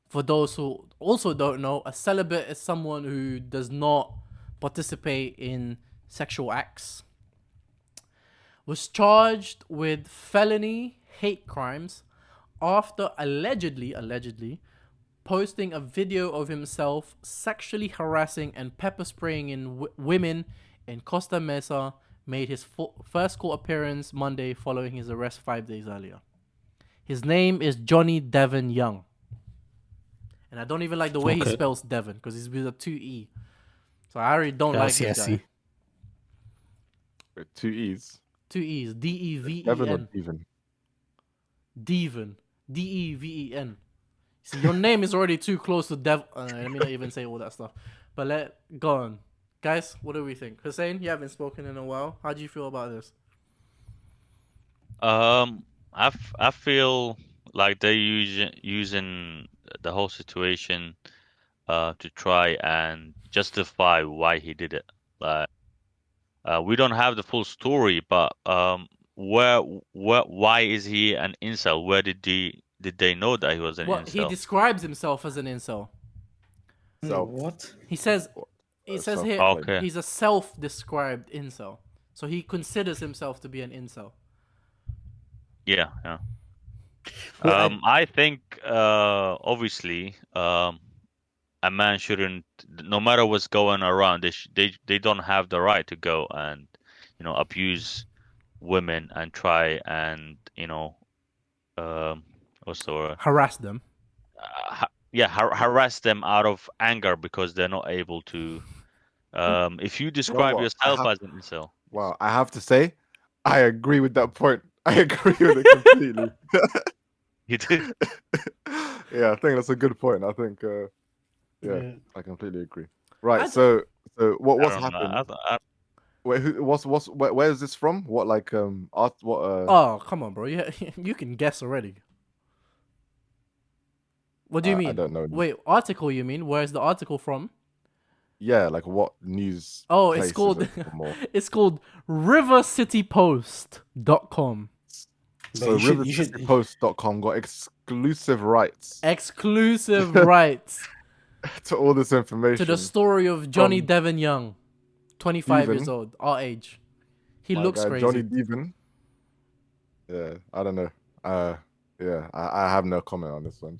For those who also don't know, a celibate is someone who does not participate in sexual acts. Was charged with felony hate crimes after allegedly posting a video of himself sexually harassing and pepper spraying in women in Costa Mesa made his first court appearance Monday following his arrest 5 days earlier. His name is Johnny Devon Young. And I don't even like the way he spells Devon because he's with a 2E. So I already don't like this guy. With 2 E's. 2 E's. D-E-V-E-N. Devon or Devon? Devon. D-E-V-E-N. See, your name is already too close to Dev. Let me not even say all that stuff. But go on. Guys, what do we think? Hussein, you haven't spoken in a while. How do you feel about this? I feel like they're using the whole situation to try and justify why he did it. Like, we don't have the full story, but why is he an incel? Where did they know that he was an incel? He describes himself as an incel. So what? He says here Okay. he's a self-described incel. So he considers himself to be an incel. Yeah. I think obviously a man shouldn't, no matter what's going around, they don't have the right to go and abuse women and try and what's the word? Harass them. Harass them out of anger because they're not able to. If you describe yourself as an incel. Wow, I have to say, I agree with that point. I agree with it completely. You do? Yeah, I think that's a good point. I think, I completely agree. Right, so what's happened? Wait, where is this from? What art? What? Oh, come on, bro. Yeah, you can guess already. What do you mean? I don't know. Wait, article? You mean? Where's the article from? Yeah, like what news? Oh, it's called it's called rivercitypost.com. So rivercitypost.com got exclusive rights. Exclusive rights to all this information. To the story of Johnny Devon Young, 25 years old, our age. He looks crazy. Johnny Devon. Yeah, I don't know. Yeah, I have no comment on this one.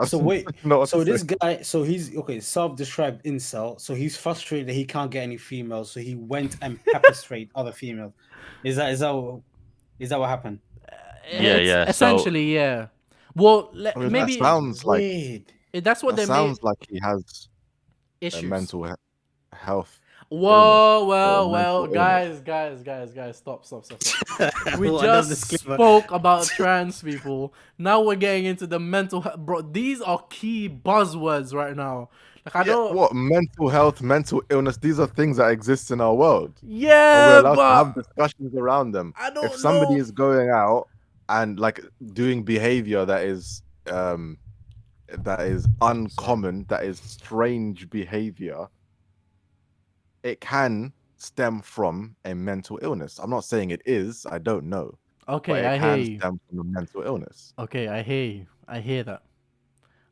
So wait, so this guy, so he's self-described incel. So he's frustrated that he can't get any females, so he went and pepper sprayed other females. Is that what happened? Yeah. Essentially, yeah. Well, maybe that sounds like that's what that sounds like he has issues. Mental health. Well, guys, stop. We just spoke about trans people. Now we're getting into the mental health. Bro, these are key buzzwords right now. Like, I don't... What? Mental health, mental illness, these are things that exist in our world. Yeah, we're allowed to have discussions around them. I don't know. If somebody is going out and doing behavior that is uncommon, that is strange behavior, it can stem from a mental illness. I'm not saying it is. I don't know. Okay, I hear you. Stem from a mental illness. Okay, I hear you. I hear that.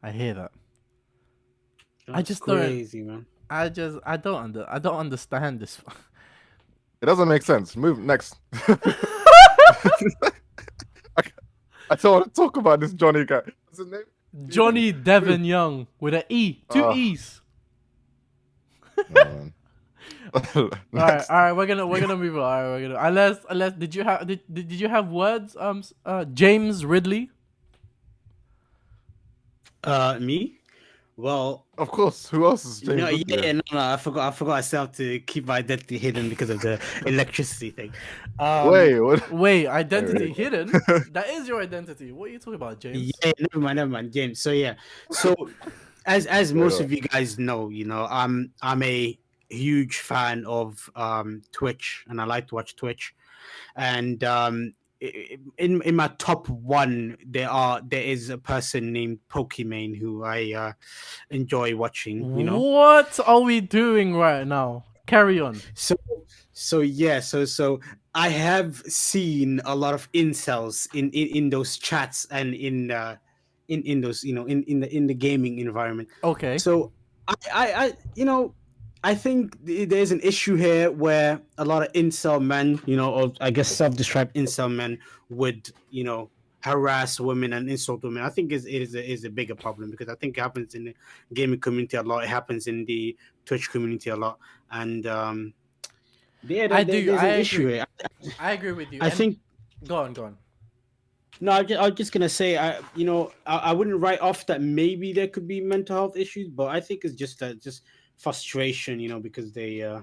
That's I just crazy, man. I don't understand this. It doesn't make sense. Move next. I don't want to talk about this Johnny guy. What's his name? Johnny Devon Young with an E, 2 E's. All right, we're gonna move on. All right, unless did you have words? James Ridley. Me? Well, of course. Who else is James Ridley? No. I forgot. I still have to keep my identity hidden because of the electricity thing. Wait, identity hidden? That is your identity. What are you talking about, James? Yeah, never mind, James. So as most of you guys know, I'm a huge fan of Twitch, and I like to watch Twitch. And in my top one, there is a person named Pokimane who I enjoy watching. What are we doing right now? Carry on. So I have seen a lot of incels in those chats and in those in the gaming environment. Okay. So I think there's an issue here where a lot of incel men, or I guess self-described incel men would, harass women and insult women. I think is a bigger problem, because I think it happens in the gaming community a lot. It happens in the Twitch community a lot, and there's an issue here. I agree with you. I think. Go on. No, I was just gonna say, I wouldn't write off that maybe there could be mental health issues, but I think it's just just frustration, because I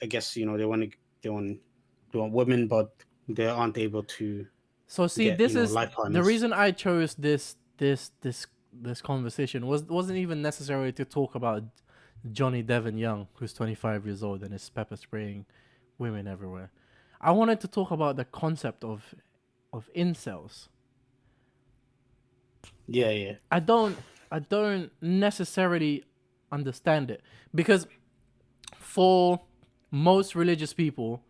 guess they want women, but they aren't able to. So see, Get, this is life the partners. reason I chose this conversation wasn't even necessarily to talk about Johnny Devon Young, who's 25 years old and is pepper spraying women everywhere. I wanted to talk about the concept of incels. Yeah. I don't necessarily understand it, because for most religious people,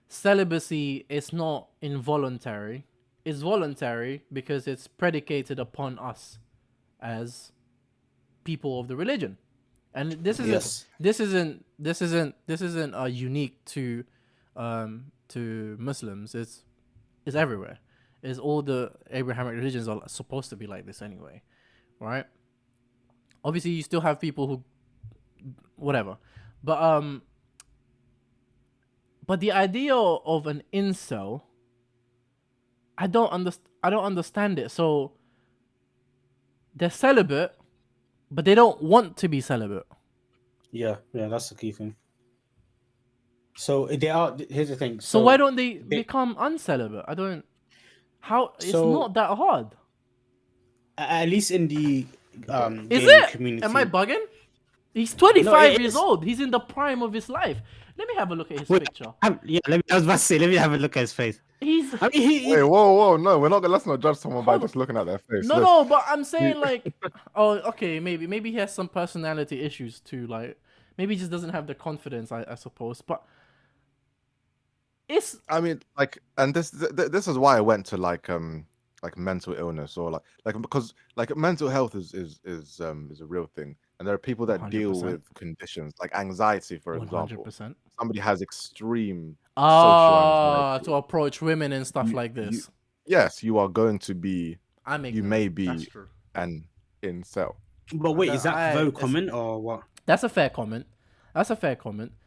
celibacy is not involuntary. It's voluntary because it's predicated upon us as people of the religion. And this isn't unique to Muslims. It's everywhere. It's all the Abrahamic religions are supposed to be like this anyway, right? Obviously, you still have people who, whatever, but the idea of an incel, I don't understand it. So they're celibate, but they don't want to be celibate. Yeah, that's the key thing. So they are. Here's the thing. So why don't they become uncelibate? I don't. How it's not that hard. At least in the Is it? community. Am I bugging? He's 25 years is. old. He's in the prime of his life. Let me have a look at his picture. I was about to say, let me have a look at his face. He's. I mean, Wait, whoa, no, let's not judge someone by just looking at their face. No, but I'm saying like, oh, okay, maybe he has some personality issues too. Like, maybe he just doesn't have the confidence, I suppose. But I mean, like, and this is why I went to like mental illness, or like because like mental health is a real thing, and there are people that 100%. deal with conditions like anxiety, for 100%. example. Somebody has extreme social anxiety. To approach women and stuff like this. Yes, you are going to be. You may be an incel. But wait, is that very common or what? That's a fair comment.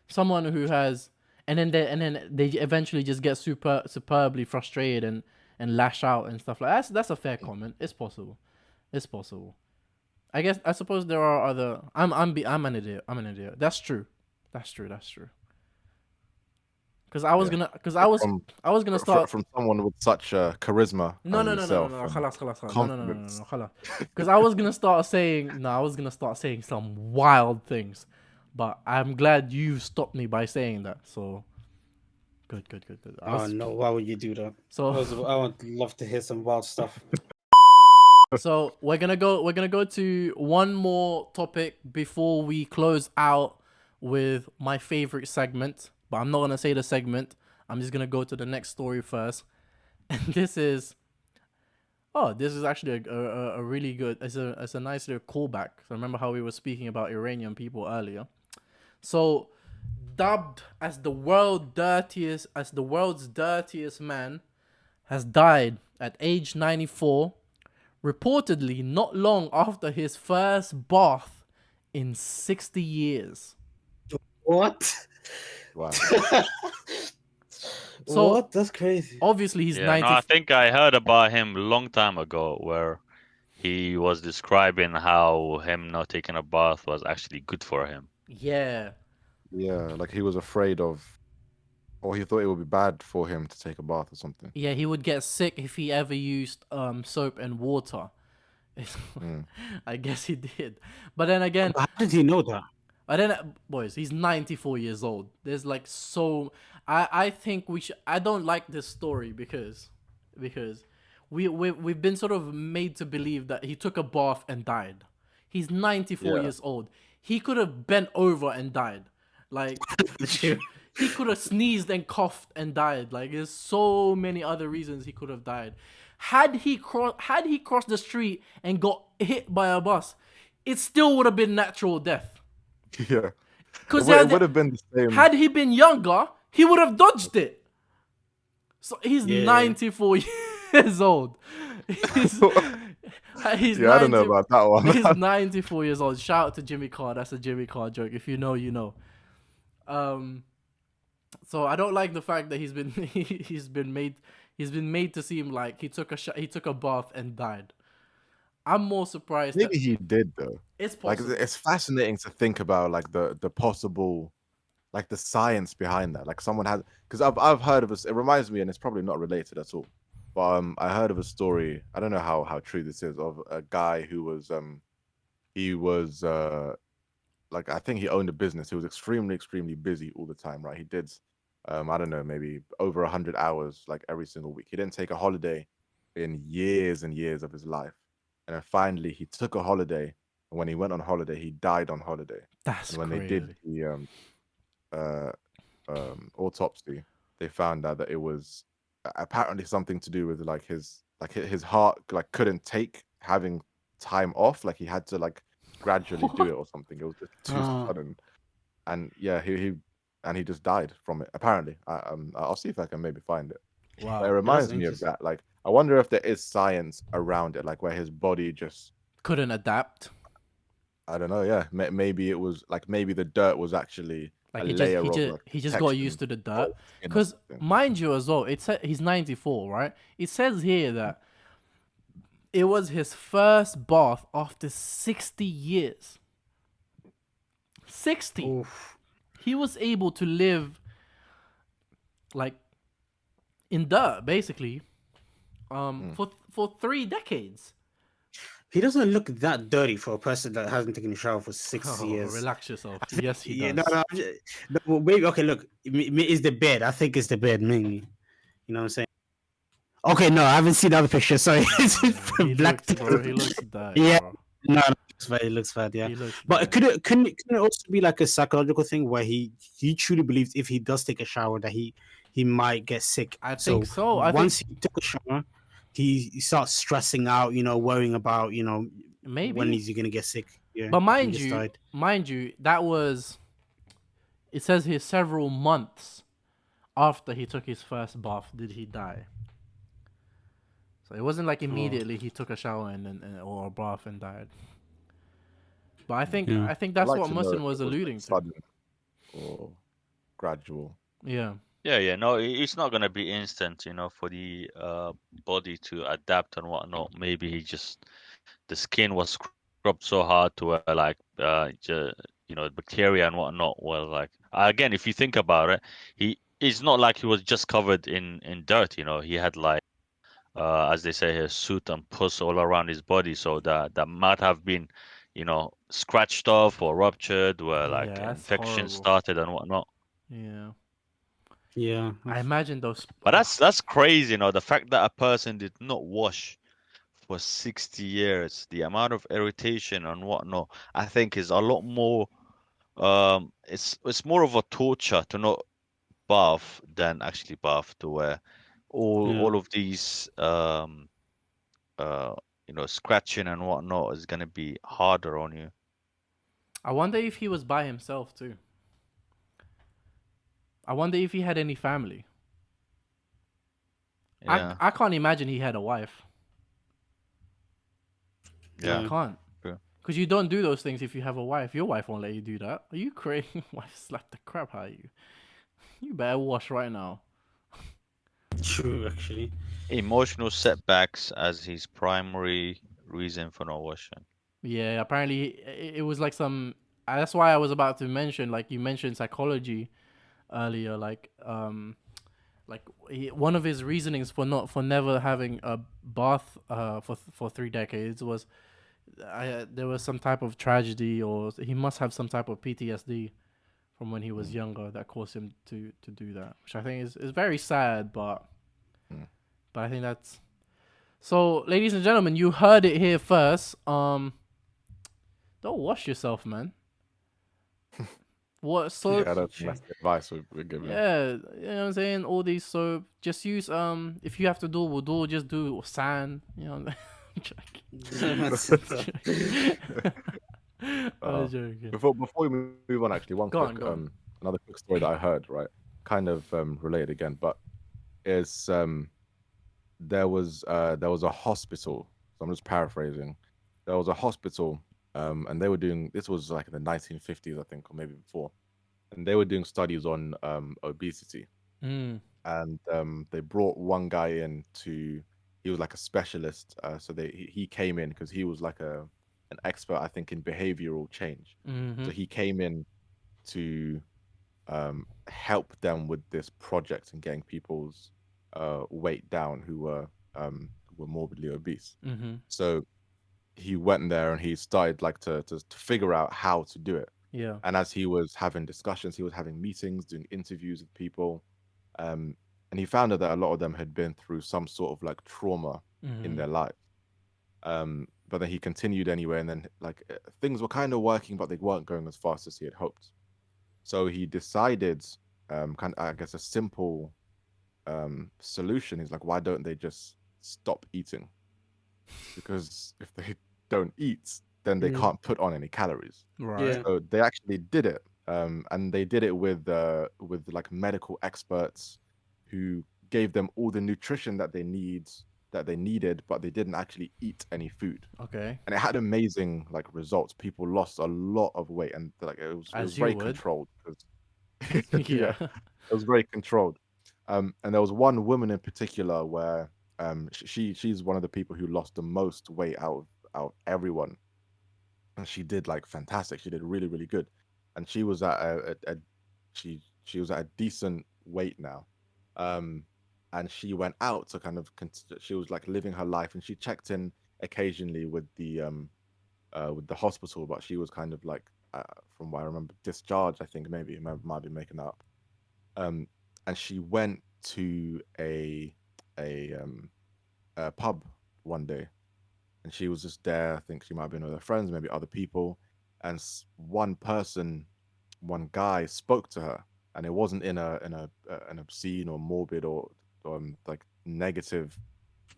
Someone who has, and then they eventually just get superbly frustrated and lash out and stuff like that. That's a fair comment. It's possible. I suppose there are other. I'm an idiot. That's true. Because I was gonna start from someone with such charisma. No. Because I was gonna start saying some wild things, but I'm glad you stopped me by saying that. So good. No, why would you do that? So I would love to hear some wild stuff. So we're gonna go to one more topic before we close out with my favorite segment. But I'm not gonna say the segment. I'm just gonna go to the next story first. And this is actually a really good. It's a nice little callback. So remember how we were speaking about Iranian people earlier. So, dubbed as the world's dirtiest man, has died at age 94. Reportedly, not long after his first bath in 60 years. What? Wow. So what? That's crazy. Obviously, he's 90. No, I think I heard about him a long time ago, where he was describing how him not taking a bath was actually good for him. Yeah. Yeah, like he was afraid of, or he thought it would be bad for him to take a bath or something. Yeah, he would get sick if he ever used soap and water. I guess he did. But then again, how did he know that? But then, boys, he's 94 years old. There's like so. I think we should. I don't like this story because we've been sort of made to believe that he took a bath and died. He's 94 years old. He could have bent over and died. Like he could have sneezed and coughed and died. Like there's so many other reasons he could have died. Had he crossed the street and got hit by a bus, it still would have been natural death. Yeah, because it would have been the same. Had he been younger, he would have dodged it. So he's 94 years years old. He's, he's Yeah, I don't know 90 about that one. He's 94 years old. Shout out to Jimmy Carr. That's a Jimmy Carr joke. If you know, you know. So I don't like the fact that he's been made to seem like he took a bath and died. I'm more surprised that Maybe he did though. it's Like possible. it's fascinating to think about like the possible like the science behind that. Like someone had because I've heard of this. It reminds me, and it's probably not related at all. But I heard of a story. I don't know how true this is of a guy who was he was like I think he owned a business. He was extremely busy all the time. Right, he did I don't know maybe over 100 hours like every single week. He didn't take a holiday in years and years of his life, and then finally he took a holiday. And when he went on holiday, he died on holiday. That's And when they crazy. did the uh, autopsy, they found out that it was apparently something to do with like his heart like couldn't take having time off. Like he had to like gradually do it or something. It was just too sudden. And yeah, he just died from it. Apparently, I'll see if I can maybe find it. Wow. But it reminds me of that. Like I wonder if there is science around it, like where his body just Couldn't adapt. I don't know. Yeah, maybe it was like maybe the dirt was actually Like a he layer just of like he just got used to the dirt. Because mind you as well, he's 94, right? It says here that it was his first bath after 60 years. 60. Oof. He was able to live like in dirt basically for 3 decades. He doesn't look that dirty for a person that hasn't taken a shower for 6 years. Relax yourself. Yes, he Yeah, does. no, well, maybe okay. Look, it's the bed. I think it's the bed mainly. You know what I'm saying? Okay, no, I haven't seen the other picture. Sorry, it's He black. looks, bro. He looks dirty, Yeah. bro. No, it looks bad. Yeah, He looks but dirty. couldn't it also be like a psychological thing where he truly believes if he does take a shower that he might get sick. I think so. Once he took a shower, he starts stressing out. You know, worrying about Maybe. when is he gonna get sick. Yeah, But he just died. mind you, that was. It says here several months after he took his first bath did he die. So it wasn't like immediately he took a shower and or a bath and died. But I think that's what Muslim was alluding to. Sudden or gradual. Yeah. Yeah. No, it's not gonna be instant, for the body to adapt and whatnot. Maybe the skin was scrubbed so hard to where like bacteria and whatnot were like again. If you think about it, it's not like he was just covered in dirt. He had like as they say here, soot and pus all around his body, so that might have been, scratched off or ruptured, where like Yeah, that's infection horrible. started and whatnot. Yeah. Yeah, I imagine those. But that's crazy, the fact that a person did not wash for 60 years, the amount of irritation and whatnot, I think is a lot more. It's more of a torture to not bath than actually bath, to where all of these scratching and whatnot is gonna be harder on you. I wonder if he was by himself too. I wonder if he had any family. Yeah. I can't imagine he had a wife. Yeah. I can't. True. Because you don't do those things if you have a wife. Your wife won't let you do that. Are you crazy? Wife slapped the crap out of you. You better wash right now. true. Actually, Emotional setbacks as his primary reason for not washing. Yeah, apparently it was like some. That's why I was about to mention, like you mentioned psychology earlier, one of his reasonings for never having a bath for 3 decades was there was some type of tragedy, or he must have some type of PTSD from when he was younger that caused him to do that, which I think is very sad, but I think that's so. Ladies and gentlemen, you heard it here first. Don't wash yourself, man. What soap? Yeah, that's the advice we're giving. Yeah, you know what I'm saying? All these soap. Just use if you have to do wudu, just do sand. You know. I'm joking. Before we move on, actually, Go on. another quick story that I heard, right? Kind of related again, but is there was a hospital. So I'm just paraphrasing. There was a hospital, and they were doing this was like in the 1950s, I think, or maybe before, and they were doing studies on obesity. Mm. And they brought one guy in to he was like a specialist. So he came in because he was like an expert, I think, in behavioral change. Mm-hmm. So he came in to help them with this project and getting people's weight down who were morbidly obese. Mm-hmm. So he went there and he started like to figure out how to do it. Yeah. And as he was having discussions, he was having meetings, doing interviews with people, um, and he found out that a lot of them had been through some sort of like trauma in Mm-hmm. their life. But then he continued anyway, and then things were kind of working, but they weren't going as fast as he had hoped. So he decided, kind of, I guess, a simple solution is like, why don't they just stop eating? Because if they don't eat, then they Mm. can't put on any calories. Right. Yeah. So they actually did it, and they did it with like medical experts who gave them all the nutrition that they needed, but they didn't actually eat any food, Okay. and it had amazing like results. People lost a lot of weight, and like it was As you very would. controlled Yeah. yeah, it was very controlled. And there was one woman in particular where she's one of the people who lost the most weight out of everyone, and she did like fantastic. She did really really good, and she was at she was at a decent weight now, um, and she went out to kind of she was like living her life, and she checked in occasionally with the hospital, but she was kind of like from what I remember discharged. I think maybe might be making that up. Um, and she went to a a pub one day, and she was just there. I think she might have been with her friends, maybe other people, and one person, one guy spoke to her, and it wasn't in an obscene or morbid or like negative,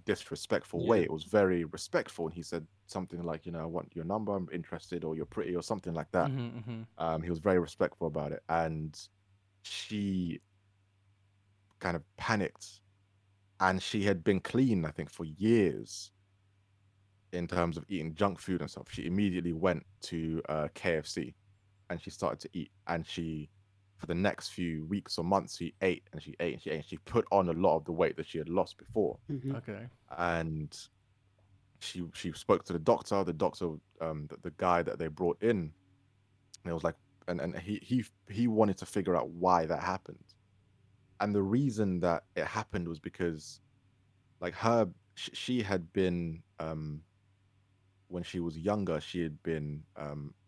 disrespectful way. Yeah. It was very respectful, and he said something like, I want your number, I'm interested, or you're pretty, or something like that. Mm-hmm. Mm-hmm. He was very respectful about it, and she kind of panicked, and she had been clean, I think, for years in terms of eating junk food and stuff. She immediately went to KFC and she started to eat. And she, for the next few weeks or months, she ate and she ate and she ate. And she put on a lot of the weight that she had lost before. Mm-hmm. Okay. And she spoke to the doctor. The doctor, the guy that they brought in, and it was like, and he wanted to figure out why that happened. And the reason that it happened was because, like she had been when she was younger, she had been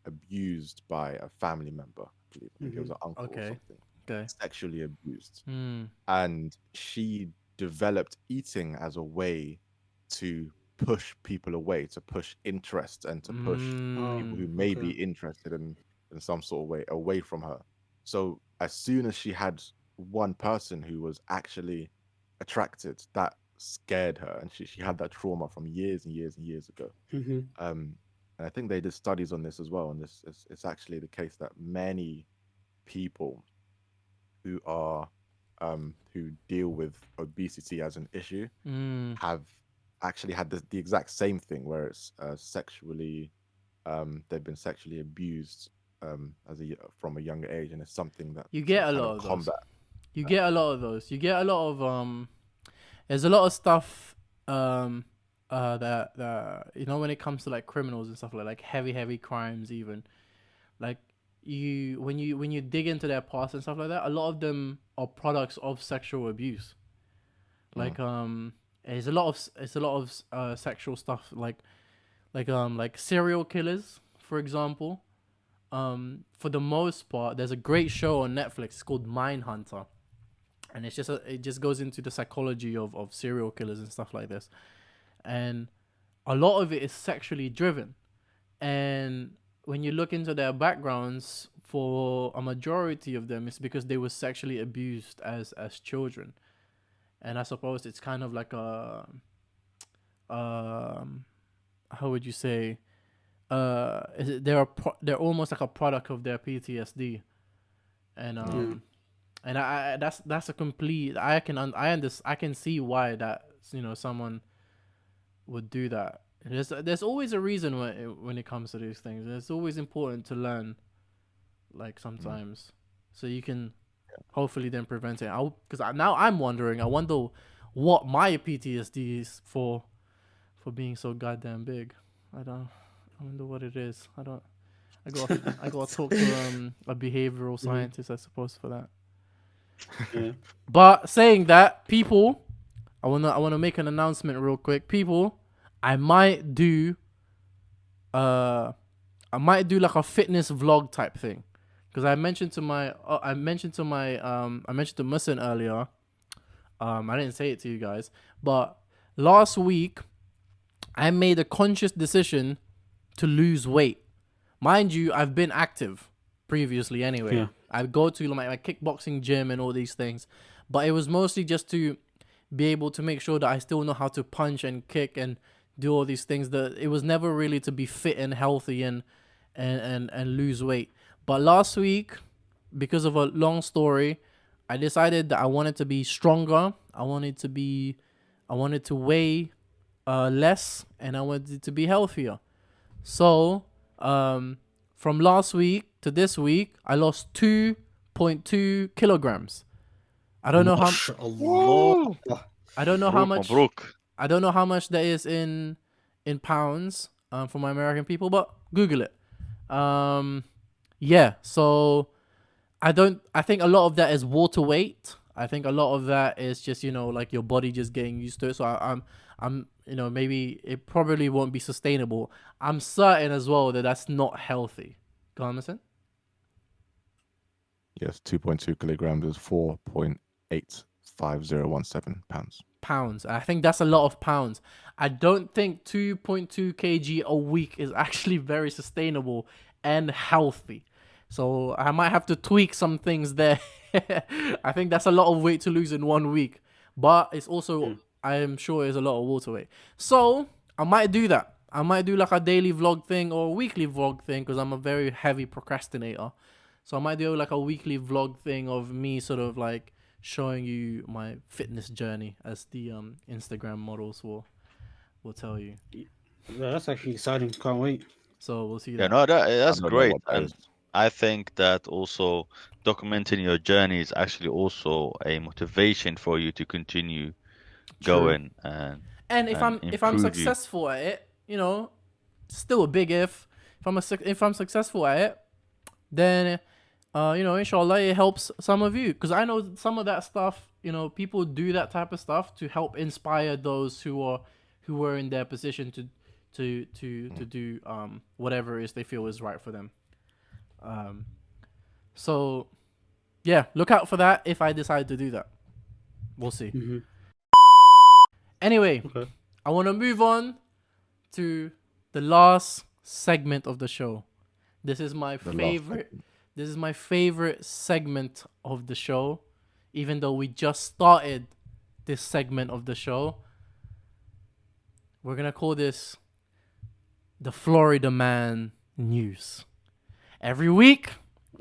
abused by a family member. I believe. I think it was Mm-hmm. an uncle or Okay. something. Okay. Sexually abused, Mm. and she developed eating as a way to push people away, to push interest, and to push Oh, people who Mm. may be okay. interested in some sort of way away from her. So as soon as she had one person who was actually attracted, that scared her, and she had that trauma from years and years and years ago. Mm-hmm. And I think they did studies on this as well, and this is it's actually the case that many people who are who deal with obesity as an issue Mm. have actually had the exact same thing, where it's sexually they've been sexually abused from a younger age, and it's something that You to get a kind lot of of those. combat. You get a lot of those. You get a lot of There's a lot of stuff that when it comes to like criminals and stuff like heavy crimes even like when you dig into their past and stuff like that, a lot of them are products of sexual abuse. Mm, Like it's a lot of sexual stuff like serial killers, for example. For the most part, there's a great show on Netflix. It's called Mindhunter, and it just goes into the psychology of serial killers and stuff like this. And a lot of it is sexually driven. And when you look into their backgrounds, for a majority of them, it's because they were sexually abused as children. And I suppose it's kind of like a um how would you say they're almost like a product of their PTSD. And Yeah. and I that's a complete I can see why someone would do that. There's always a reason when it comes to these things. It's always important to learn, like sometimes, so you can hopefully then prevent it. Because now I'm wondering. I wonder what my PTSD is for being so goddamn big. I wonder what it is. I got to talk to a behavioral scientist, I suppose, for that. Yeah. But saying that, people, I wanna make an announcement real quick. People, I might do like a fitness vlog type thing, because I mentioned to Musin earlier. I didn't say it to you guys, but last week I made a conscious decision to lose weight. Mind you, I've been active previously anyway. Yeah. I go to my kickboxing gym and all these things, but it was mostly just to be able to make sure that I still know how to punch and kick and do all these things. That it was never really to be fit and healthy and lose weight. But last week, because of a long story, I decided that I wanted to be stronger. I wanted to weigh less, and I wanted to be healthier. So, from last week to this week, I lost 2.2 kilograms. I don't know how. MashaAllah. I don't know how Mabrook, much. Mabrook. I don't know how much that is in pounds for my American people, but Google it. Yeah. So I think a lot of that is water weight. I think a lot of that is just like your body just getting used to it. So I'm maybe it probably won't be sustainable. I'm certain as well that that's not healthy. Go on, listen. Yes, 2.2 kilograms is 4.85017 pounds. Pounds. I think that's a lot of pounds. I don't think 2.2 kg a week is actually very sustainable and healthy. So I might have to tweak some things there. I think that's a lot of weight to lose in 1 week. But it's also, I am sure, is a lot of water weight. So I might do that. I might do like a daily vlog thing or a weekly vlog thing, because I'm a very heavy procrastinator. So I might do like a weekly vlog thing of me sort of like showing you my fitness journey, as the Instagram models will tell you. Yeah, that's actually exciting. Can't wait. So we'll see Yeah, that. no, that's I don't know great. what that And is. I think that also documenting your journey is actually also a motivation for you to continue True. going and And if I'm improve you. successful at it, still a big if. If I'm successful at it, then inshallah, it helps some of you, because I know some of that stuff. People do that type of stuff to help inspire those who are in their position to do whatever it is they feel is right for them. So yeah, look out for that if I decide to do that. We'll see. Mm-hmm. Anyway, Okay. I want to move on to the last segment of the show. This is my favorite. This is my favorite segment of the show, even though we just started this segment of the show. We're gonna call this the Florida Man News. Every week,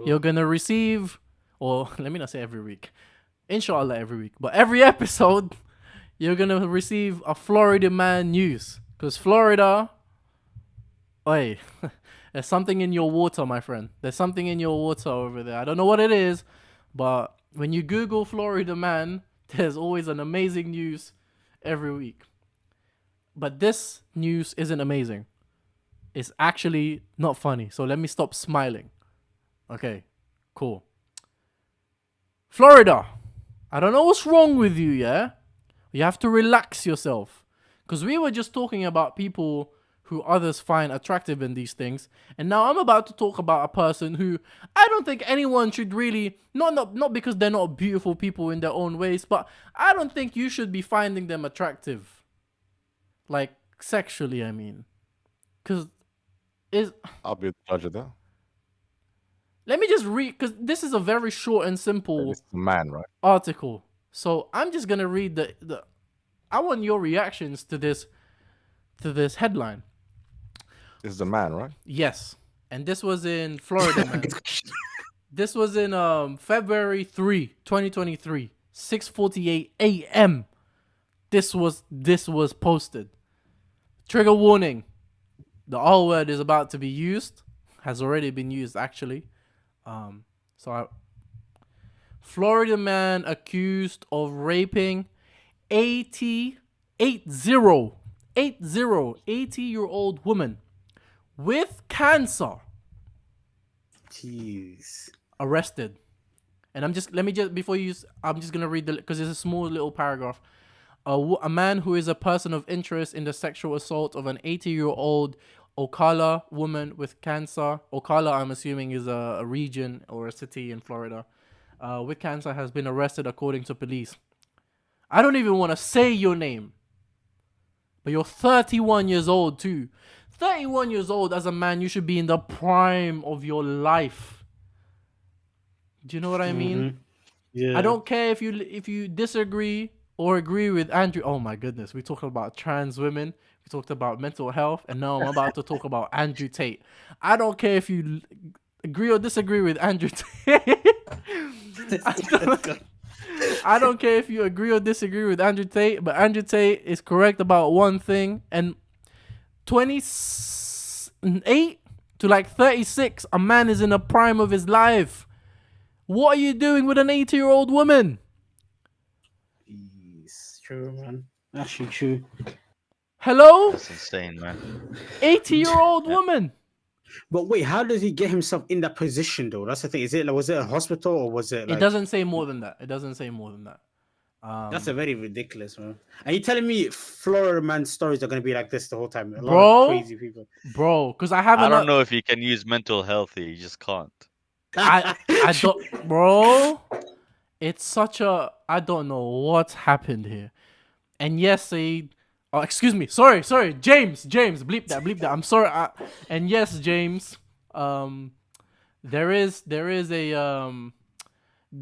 you're gonna receive, or let me not say every week, inshallah every week, but every episode, you're gonna receive a Florida Man News. Because Florida, oi, there's something in your water, my friend. There's something in your water over there. I don't know what it is, but when you Google Florida Man, there's always an amazing news every week. But this news isn't amazing. It's actually not funny. So let me stop smiling. Okay, cool. Florida, I don't know what's wrong with you, yeah? You have to relax yourself. Because we were just talking about people who others find attractive in these things. And now I'm about to talk about a person who I don't think anyone should really, not because they're not beautiful people in their own ways, but I don't think you should be finding them attractive. Like, sexually, I mean. Because I'll be the judge of that. let me just read, because this is a very short and simple It's a man, right? article. So I'm just going to read the I want your reactions to this headline. This is a man, right? Yes. And this was in Florida, man. This was in February 3, 2023, 6:48 a.m. this was posted. Trigger warning. The R word is about to be used. Has already been used actually. Florida man accused of raping 80-year-old woman with cancer Jeez. arrested. And I'm just gonna read because it's a small little paragraph. A man who is a person of interest in the sexual assault of an 80-year-old Ocala woman with cancer. Ocala, I'm assuming, is a region or a city in Florida. With cancer has been arrested according to police. I don't even want to say your name. But you're 31 years old too. 31 years old as a man, you should be in the prime of your life. Do you know what I mean? Yeah. I don't care if you disagree or agree with Andrew. Oh my goodness, we talked about trans women. We talked about mental health, and now I'm about to talk about Andrew Tate. I don't care if you agree or disagree with Andrew Tate. I don't care if you agree or disagree with Andrew Tate, but Andrew Tate is correct about one thing. And 28 to like 36, a man is in the prime of his life. What are you doing with an 80-year-old woman? It's true, man. Actually true. Hello? That's insane, man. 80-year-old woman. But wait, how did he get himself in that position though? That's the thing. Was it a hospital or was it? Like... It doesn't say more than that. That's a very ridiculous, man. And you telling me Florida man stories are gonna be like this the whole time? A lot Bro. of crazy people. Bro, because I haven't. I don't know if you can use mental health here. You just can't. I don't, bro. It's such a. I don't know what's happened here. And yes, oh, excuse me. Sorry. James, bleep that. I'm sorry. And yes, James. There is a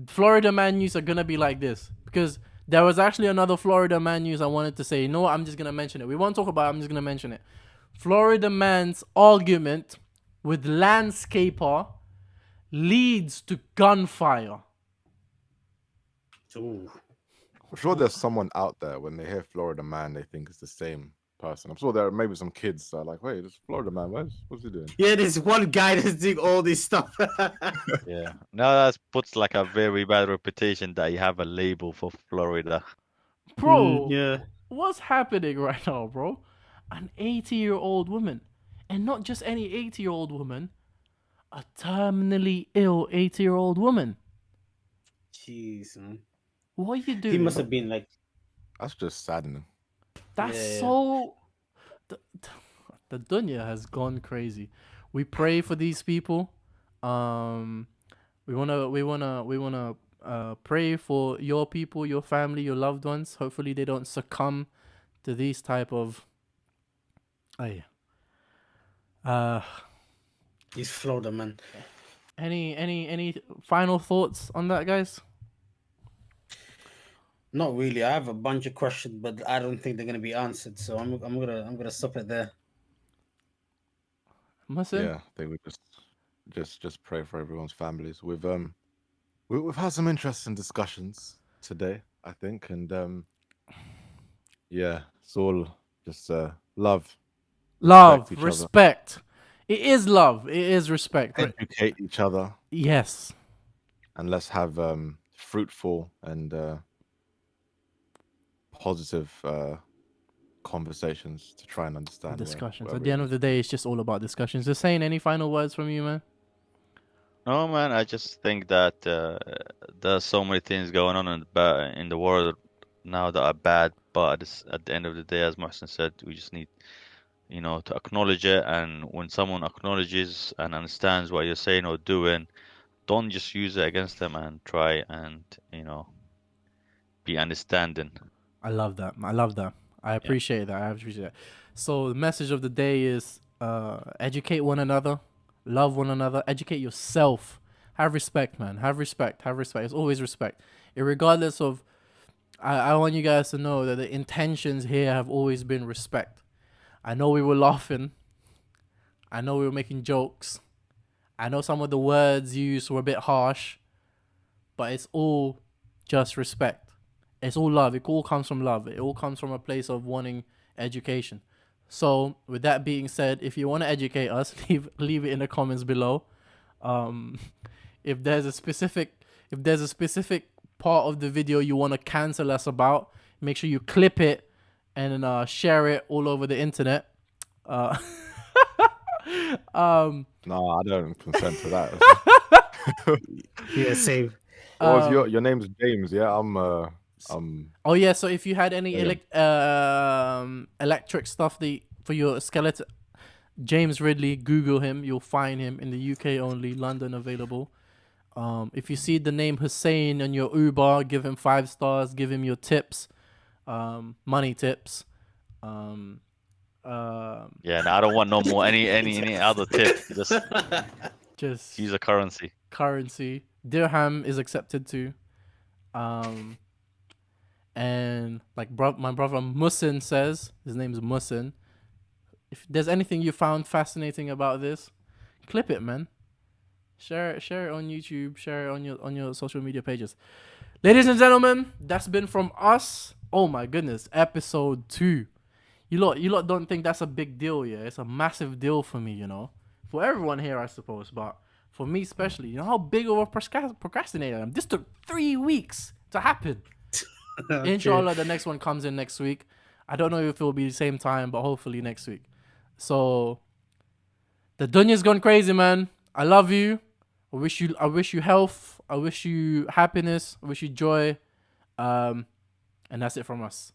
Florida man news are gonna be like this because there was actually another Florida man news I wanted to say. You know what? I'm just gonna mention it. We won't talk about it. I'm just gonna mention it. Florida man's argument with landscaper leads to gunfire. Ooh. I'm sure there's someone out there when they hear Florida man, they think it's the same person. I'm sure there are maybe some kids that are like, wait, this Florida man, what's he doing? Yeah, there's one guy that's doing all this stuff. Yeah. Now that puts like a very bad reputation that you have a label for Florida. Bro, yeah. what's happening right now, bro? An 80-year-old woman. And not just any 80-year-old woman. A terminally ill 80-year-old woman. Jeez, man. What are you doing? He must have been like... That's just saddening. That's Yeah. so... The Dunya has gone crazy. We pray for these people. We wanna pray for your people, your family, your loved ones. Hopefully they don't succumb to these type of... He's Florida, man. Any final thoughts on that, guys? Not really. I have a bunch of questions, but I don't think they're gonna be answered. So I'm gonna stop it there. Musin? Yeah, I think we just pray for everyone's families. We've had some interesting discussions today, I think, and yeah, it's all just love, each respect. It is love. It is respect. Right? educate each other, Yes. and let's have fruitful and positive conversations to try and understand Discussions. where At the end of the day, it's just all about discussions. Just saying, any final words from you, man? No, man. I just think that there's so many things going on in the world now that are bad. But at the end of the day, as Mohsen said, we just need, to acknowledge it. And when someone acknowledges and understands what you're saying or doing, don't just use it against them and try and, be understanding. I love that. I appreciate that. So the message of the day is educate one another, love one another, educate yourself. Have respect, man. Have respect. It's always respect. Regardless of, I want you guys to know that the intentions here have always been respect. I know we were laughing. I know we were making jokes. I know some of the words used were a bit harsh, but it's all just respect. It's all love. It all comes from love. It all comes from a place of wanting education. So, with that being said, if you want to educate us, leave it in the comments below. Um, if there's a specific part of the video you want to cancel us about, make sure you clip it and share it all over the internet. No, I don't consent to that. Yeah, save. What was your name's James? Yeah, Oh yeah, so if you had any Yeah. electric stuff for your skeleton, James Ridley, Google him. You'll find him in the UK only, London available. If you see the name Hussein on your Uber, give him 5 stars. Give him your tips, money tips. Yeah, no, I don't want no more any other tip. Just use a currency. Currency. Dirham is accepted too. And like my brother Musin says, his name is Musin. If there's anything you found fascinating about this, clip it, man. Share it on YouTube. Share it on your social media pages. Ladies and gentlemen, that's been from us. Oh my goodness, episode 2. You lot don't think that's a big deal, yeah? It's a massive deal for me, you know, for everyone here, I suppose, but for me especially. You know how big of a procrastinator I am. This took 3 weeks to happen. Okay. Inshallah, the next one comes in next week. I don't know if it will be the same time, but hopefully next week. So the Dunya'S gone crazy, man. I love you. I wish you health. I wish you happiness. I wish you joy. And that's it from us.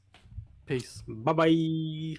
Peace. Bye bye.